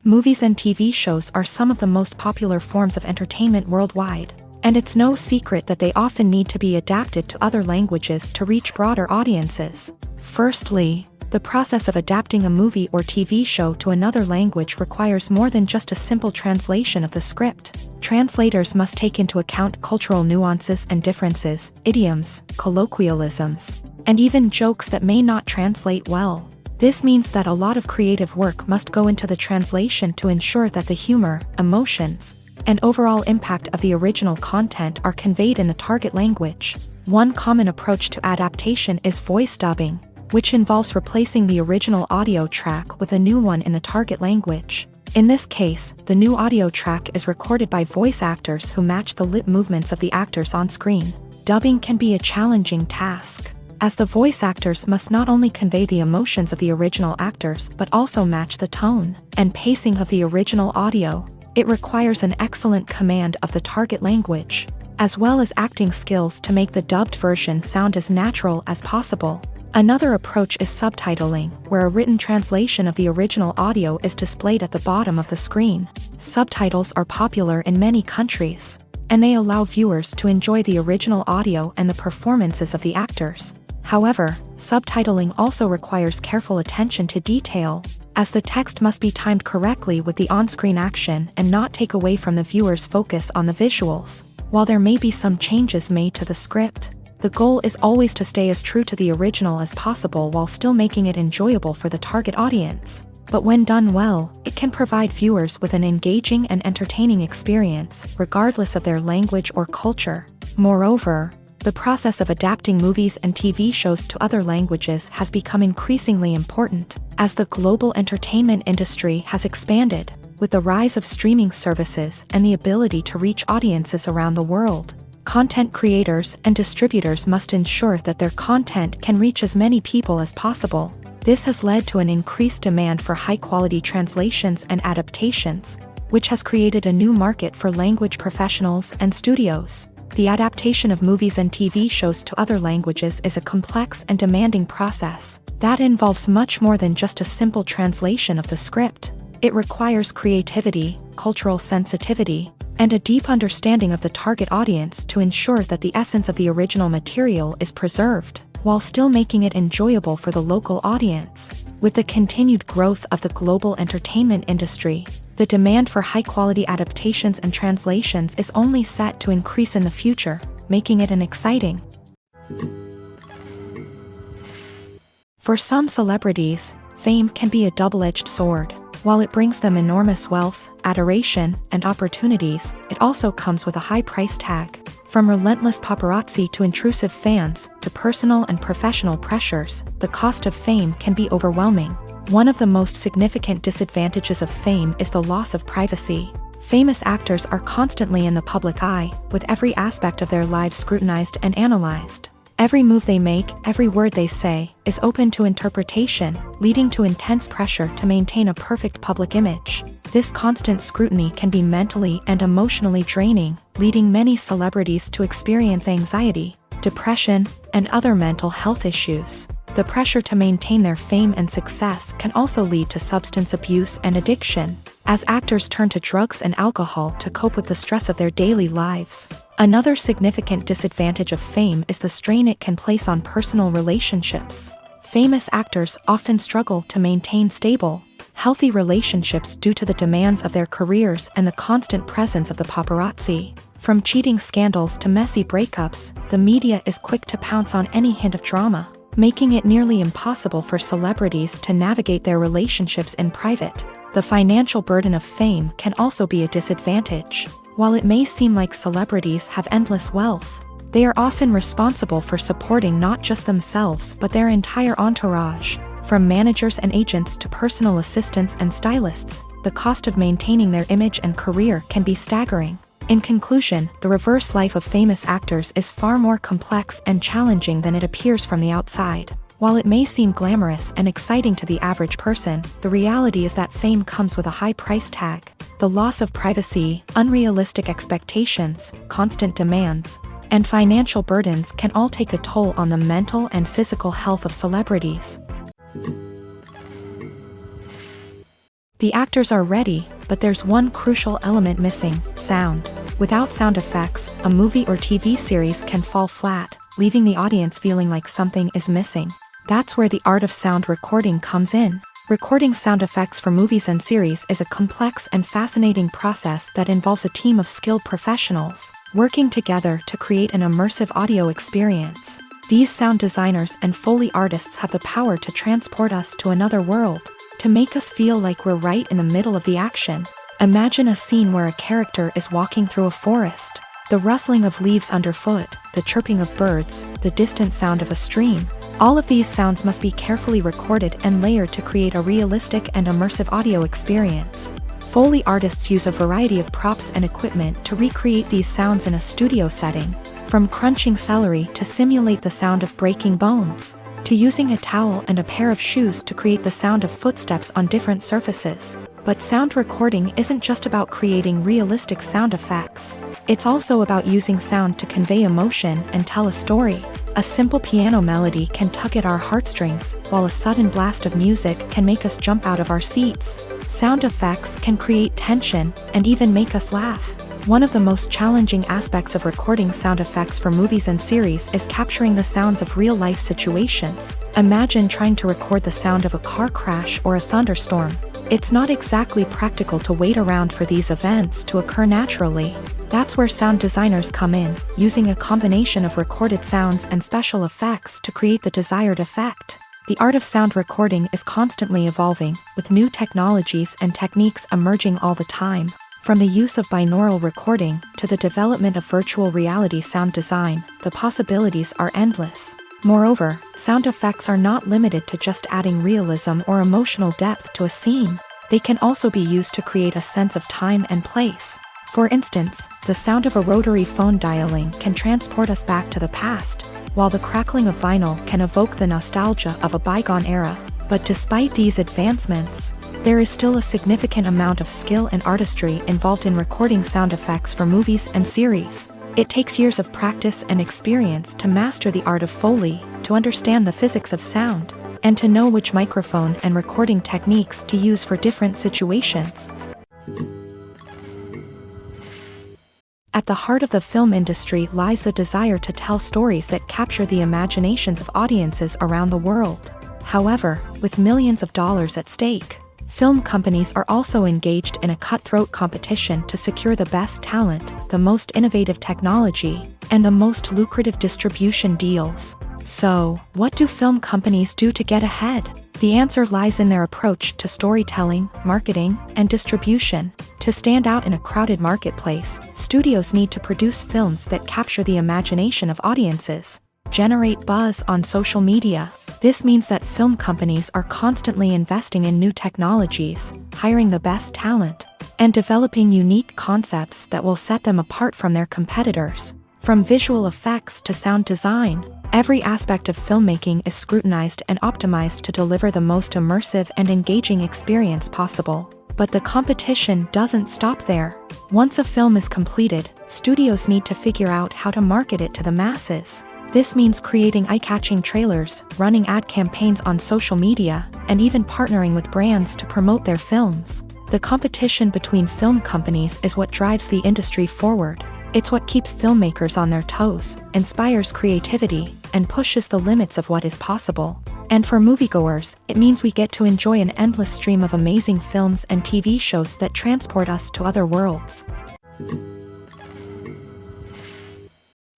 S1: Movies and TV shows are some of the most popular forms of entertainment worldwide, and it's no secret that they often need to be adapted to other languages to reach broader audiences. Firstly, The process of adapting a movie or TV show to another language requires more than just a simple translation of the script. Translators must take into account cultural nuances and differences, idioms, colloquialisms, and even jokes that may not translate well. This means that a lot of creative work must go into the translation to ensure that the humor, emotions, and overall impact of the original content are conveyed in the target language. One common approach to adaptation is voice dubbing, which involves replacing the original audio track with a new one in the target language. In this case, the new audio track is recorded by voice actors who match the lip movements of the actors on screen. Dubbing can be a challenging task, as the voice actors must not only convey the emotions of the original actors but also match the tone and pacing of the original audio. It requires an excellent command of the target language, as well as acting skills to make the dubbed version sound as natural as possible. Another approach is subtitling, where a written translation of the original audio is displayed at the bottom of the screen. Subtitles are popular in many countries, and they allow viewers to enjoy the original audio and the performances of the actors. However, subtitling also requires careful attention to detail, as the text must be timed correctly with the on-screen action and not take away from the viewer's focus on the visuals. While there may be some changes made to the script, the goal is always to stay as true to the original as possible while still making it enjoyable for the target audience. But when done well, it can provide viewers with an engaging and entertaining experience, regardless of their language or culture. Moreover, the process of adapting movies and TV shows to other languages has become increasingly important, as the global entertainment industry has expanded, with the rise of streaming services and the ability to reach audiences around the world. Content creators and distributors must ensure that their content can reach as many people as possible. This has led to an increased demand for high-quality translations and adaptations, which has created a new market for language professionals and studios. The adaptation of movies and TV shows to other languages is a complex and demanding process that involves much more than just a simple translation of the script. It requires creativity, cultural sensitivity, and a deep understanding of the target audience to ensure that the essence of the original material is preserved, while still making it enjoyable for the local audience. With the continued growth of the global entertainment industry, the demand for high-quality adaptations and translations is only set to increase in the future, making it an exciting. For some celebrities, fame can be a double-edged sword. While it brings them enormous wealth, adoration, and opportunities, it also comes with a high price tag. From relentless paparazzi to intrusive fans, to personal and professional pressures, the cost of fame can be overwhelming. One of the most significant disadvantages of fame is the loss of privacy. Famous actors are constantly in the public eye, with every aspect of their lives scrutinized and analyzed. Every move they make, every word they say, is open to interpretation, leading to intense pressure to maintain a perfect public image. This constant scrutiny can be mentally and emotionally draining, leading many celebrities to experience anxiety, depression, and other mental health issues. The pressure to maintain their fame and success can also lead to substance abuse and addiction, as actors turn to drugs and alcohol to cope with the stress of their daily lives. Another significant disadvantage of fame is the strain it can place on personal relationships. Famous actors often struggle to maintain stable, healthy relationships due to the demands of their careers and the constant presence of the paparazzi. From cheating scandals to messy breakups, the media is quick to pounce on any hint of drama, making it nearly impossible for celebrities to navigate their relationships in private. The financial burden of fame can also be a disadvantage. While it may seem like celebrities have endless wealth, they are often responsible for supporting not just themselves but their entire entourage. From managers and agents to personal assistants and stylists, the cost of maintaining their image and career can be staggering. In conclusion, the reverse life of famous actors is far more complex and challenging than it appears from the outside. While it may seem glamorous and exciting to the average person, the reality is that fame comes with a high price tag. The loss of privacy, unrealistic expectations, constant demands, and financial burdens can all take a toll on the mental and physical health of celebrities. The actors are ready, but there's one crucial element missing: sound. Without sound effects, a movie or TV series can fall flat, leaving the audience feeling like something is missing. That's where the art of sound recording comes in. Recording sound effects for movies and series is a complex and fascinating process that involves a team of skilled professionals working together to create an immersive audio experience. These sound designers and Foley artists have the power to transport us to another world, to make us feel like we're right in the middle of the action. Imagine a scene where a character is walking through a forest. The rustling of leaves underfoot, the chirping of birds, the distant sound of a stream. All of these sounds must be carefully recorded and layered to create a realistic and immersive audio experience. Foley artists use a variety of props and equipment to recreate these sounds in a studio setting, from crunching celery to simulate the sound of breaking bones, to using a towel and a pair of shoes to create the sound of footsteps on different surfaces. But sound recording isn't just about creating realistic sound effects. It's also about using sound to convey emotion and tell a story. A simple piano melody can tug at our heartstrings, while a sudden blast of music can make us jump out of our seats. Sound effects can create tension and even make us laugh. One of the most challenging aspects of recording sound effects for movies and series is capturing the sounds of real-life situations. Imagine trying to record the sound of a car crash or a thunderstorm. It's not exactly practical to wait around for these events to occur naturally. That's where sound designers come in, using a combination of recorded sounds and special effects to create the desired effect. The art of sound recording is constantly evolving, with new technologies and techniques emerging all the time. From the use of binaural recording to the development of virtual reality sound design, the possibilities are endless. Moreover, sound effects are not limited to just adding realism or emotional depth to a scene. They can also be used to create a sense of time and place. For instance, the sound of a rotary phone dialing can transport us back to the past, while the crackling of vinyl can evoke the nostalgia of a bygone era. But despite these advancements, there is still a significant amount of skill and artistry involved in recording sound effects for movies and series. It takes years of practice and experience to master the art of Foley, to understand the physics of sound, and to know which microphone and recording techniques to use for different situations. At the heart of the film industry lies the desire to tell stories that capture the imaginations of audiences around the world. However, with millions of dollars at stake, film companies are also engaged in a cutthroat competition to secure the best talent, the most innovative technology, and the most lucrative distribution deals. So, what do film companies do to get ahead? The answer lies in their approach to storytelling, marketing, and distribution. To stand out in a crowded marketplace, studios need to produce films that capture the imagination of audiences, generate buzz on social media. This means that film companies are constantly investing in new technologies, hiring the best talent, and developing unique concepts that will set them apart from their competitors. From visual effects to sound design, every aspect of filmmaking is scrutinized and optimized to deliver the most immersive and engaging experience possible. But the competition doesn't stop there. Once a film is completed, studios need to figure out how to market it to the masses. This means creating eye-catching trailers, running ad campaigns on social media, and even partnering with brands to promote their films. The competition between film companies is what drives the industry forward. It's what keeps filmmakers on their toes, inspires creativity, and pushes the limits of what is possible. And for moviegoers, it means we get to enjoy an endless stream of amazing films and TV shows that transport us to other worlds.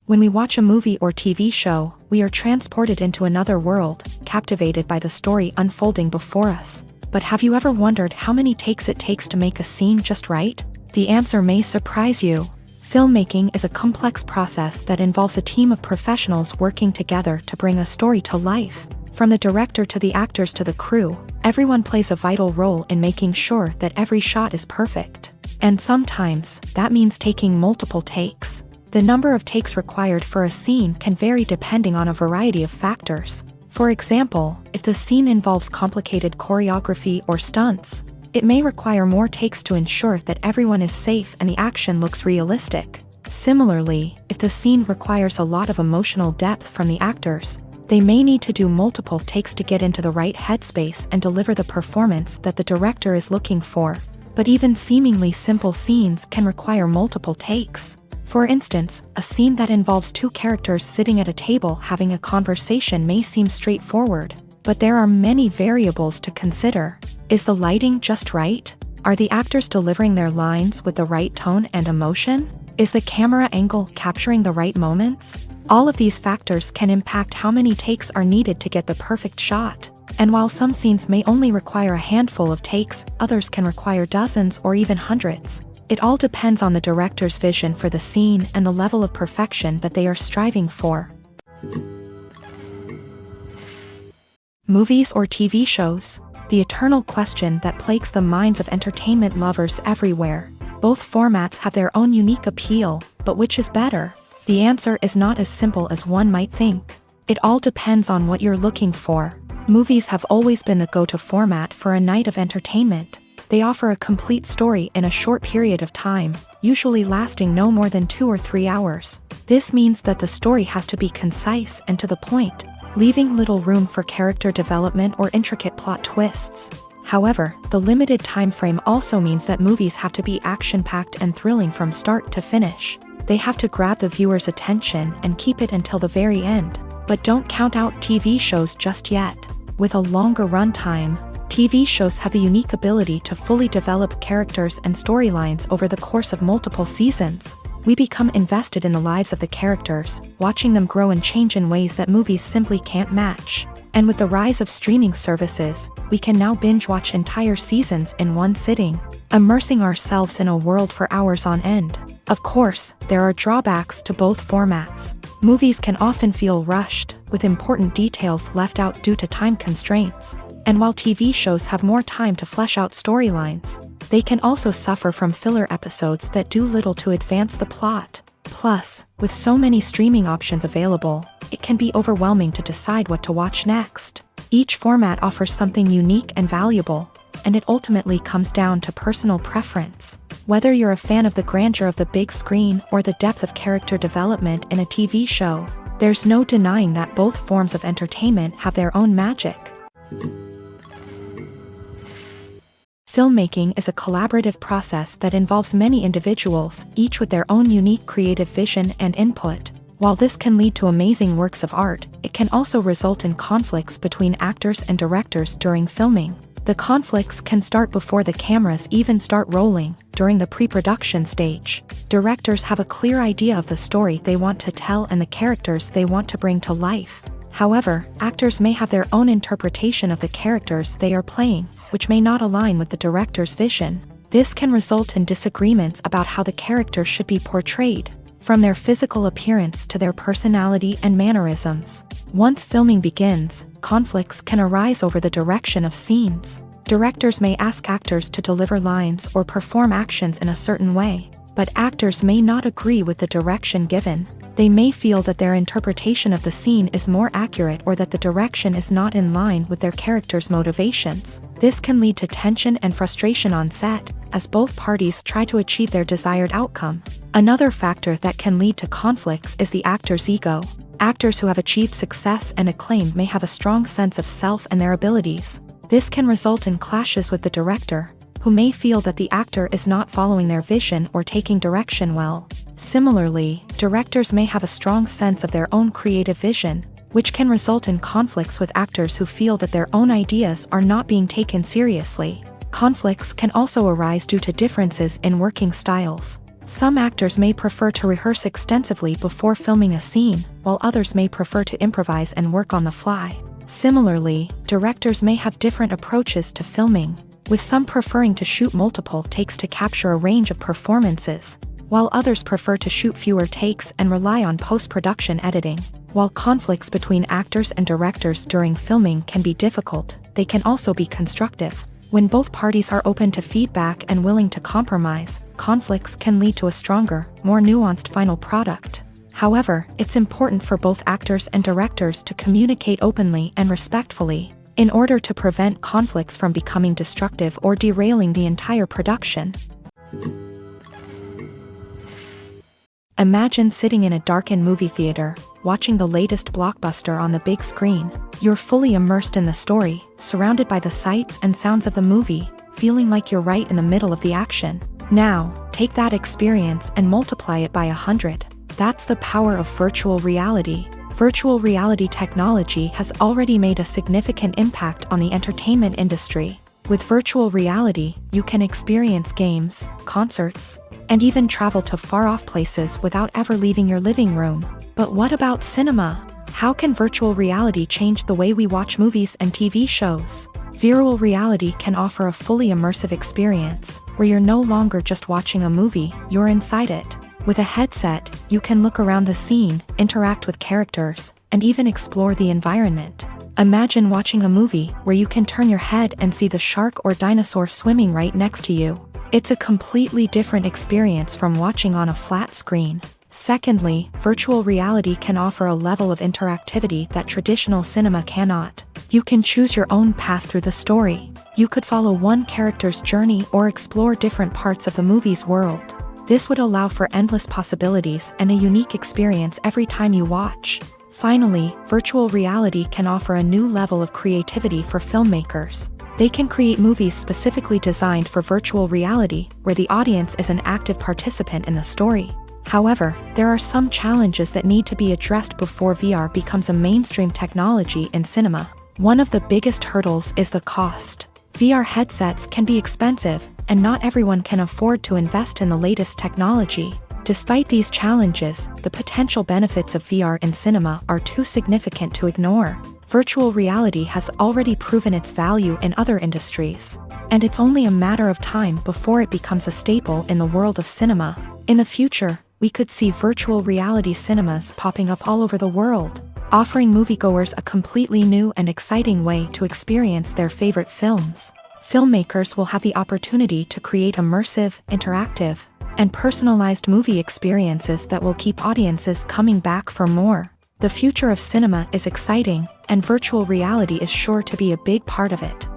S1: When we watch a movie or TV show, we are transported into another world, captivated by the story unfolding before us. But have you ever wondered how many takes it takes to make a scene just right? The answer may surprise you. Filmmaking is a complex process that involves a team of professionals working together to bring a story to life. From the director to the actors to the crew, everyone plays a vital role in making sure that every shot is perfect. And sometimes, that means taking multiple takes. The number of takes required for a scene can vary depending on a variety of factors. For example, if the scene involves complicated choreography or stunts, it may require more takes to ensure that everyone is safe and the action looks realistic. Similarly, if the scene requires a lot of emotional depth from the actors, they may need to do multiple takes to get into the right headspace and deliver the performance that the director is looking for. But even seemingly simple scenes can require multiple takes. For instance, a scene that involves two characters sitting at a table having a conversation may seem straightforward, but there are many variables to consider. Is the lighting just right? Are the actors delivering their lines with the right tone and emotion? Is the camera angle capturing the right moments? All of these factors can impact how many takes are needed to get the perfect shot. And while some scenes may only require a handful of takes, others can require dozens or even hundreds. It all depends on the director's vision for the scene and the level of perfection that they are striving for. Movies or TV shows? The eternal question that plagues the minds of entertainment lovers everywhere. Both formats have their own unique appeal, but which is better? The answer is not as simple as one might think. It all depends on what you're looking for. Movies have always been the go-to format for a night of entertainment. They offer a complete story in a short period of time, usually lasting no more than 2 or 3 hours. This means that the story has to be concise and to the point, leaving little room for character development or intricate plot twists. However, the limited time frame also means that movies have to be action-packed and thrilling from start to finish. They have to grab the viewer's attention and keep it until the very end. But don't count out TV shows just yet. With a longer runtime, TV shows have the unique ability to fully develop characters and storylines over the course of multiple seasons. We become invested in the lives of the characters, watching them grow and change in ways that movies simply can't match. And with the rise of streaming services, we can now binge-watch entire seasons in one sitting, immersing ourselves in a world for hours on end. Of course, there are drawbacks to both formats. Movies can often feel rushed, with important details left out due to time constraints. And while TV shows have more time to flesh out storylines, they can also suffer from filler episodes that do little to advance the plot. Plus, with so many streaming options available, it can be overwhelming to decide what to watch next. Each format offers something unique and valuable, and it ultimately comes down to personal preference. Whether you're a fan of the grandeur of the big screen or the depth of character development in a TV show, there's no denying that both forms of entertainment have their own magic. Filmmaking is a collaborative process that involves many individuals, each with their own unique creative vision and input. While this can lead to amazing works of art, it can also result in conflicts between actors and directors during filming. The conflicts can start before the cameras even start rolling, during the pre-production stage. Directors have a clear idea of the story they want to tell and the characters they want to bring to life. However, actors may have their own interpretation of the characters they are playing, which may not align with the director's vision. This can result in disagreements about how the characters should be portrayed, from their physical appearance to their personality and mannerisms. Once filming begins, conflicts can arise over the direction of scenes. Directors may ask actors to deliver lines or perform actions in a certain way, but actors may not agree with the direction given. They may feel that their interpretation of the scene is more accurate or that the direction is not in line with their character's motivations. This can lead to tension and frustration on set, as both parties try to achieve their desired outcome. Another factor that can lead to conflicts is the actor's ego. Actors who have achieved success and acclaim may have a strong sense of self and their abilities. This can result in clashes with the director, who may feel that the actor is not following their vision or taking direction well. Similarly, directors may have a strong sense of their own creative vision, which can result in conflicts with actors who feel that their own ideas are not being taken seriously. Conflicts can also arise due to differences in working styles. Some actors may prefer to rehearse extensively before filming a scene, while others may prefer to improvise and work on the fly. Similarly, directors may have different approaches to filming, with some preferring to shoot multiple takes to capture a range of performances, while others prefer to shoot fewer takes and rely on post-production editing. While conflicts between actors and directors during filming can be difficult, they can also be constructive. When both parties are open to feedback and willing to compromise, conflicts can lead to a stronger, more nuanced final product. However, it's important for both actors and directors to communicate openly and respectfully, in order to prevent conflicts from becoming destructive or derailing the entire production. Imagine sitting in a darkened movie theater, watching the latest blockbuster on the big screen. You're fully immersed in the story, surrounded by the sights and sounds of the movie, feeling like you're right in the middle of the action. Now, Take that experience and multiply it by 100. That's the power of virtual reality. Virtual reality technology has already made a significant impact on the entertainment industry. With virtual reality, you can experience games, concerts, and even travel to far-off places without ever leaving your living room. But what about cinema? How can virtual reality change the way we watch movies and TV shows? Virtual reality can offer a fully immersive experience, where you're no longer just watching a movie, you're inside it. With a headset, you can look around the scene, interact with characters, and even explore the environment. Imagine watching a movie where you can turn your head and see the shark or dinosaur swimming right next to you. It's a completely different experience from watching on a flat screen. Secondly, virtual reality can offer a level of interactivity that traditional cinema cannot. You can choose your own path through the story. You could follow one character's journey or explore different parts of the movie's world. This would allow for endless possibilities and a unique experience every time you watch. Finally, virtual reality can offer a new level of creativity for filmmakers. They can create movies specifically designed for virtual reality, where the audience is an active participant in the story. However, there are some challenges that need to be addressed before VR becomes a mainstream technology in cinema. One of the biggest hurdles is the cost. VR headsets can be expensive, and not everyone can afford to invest in the latest technology. Despite these challenges, the potential benefits of VR in cinema are too significant to ignore. Virtual reality has already proven its value in other industries, and it's only a matter of time before it becomes a staple in the world of cinema. In the future, we could see virtual reality cinemas popping up all over the world, offering moviegoers a completely new and exciting way to experience their favorite films. Filmmakers will have the opportunity to create immersive, interactive, and personalized movie experiences that will keep audiences coming back for more. The future of cinema is exciting, and virtual reality is sure to be a big part of it.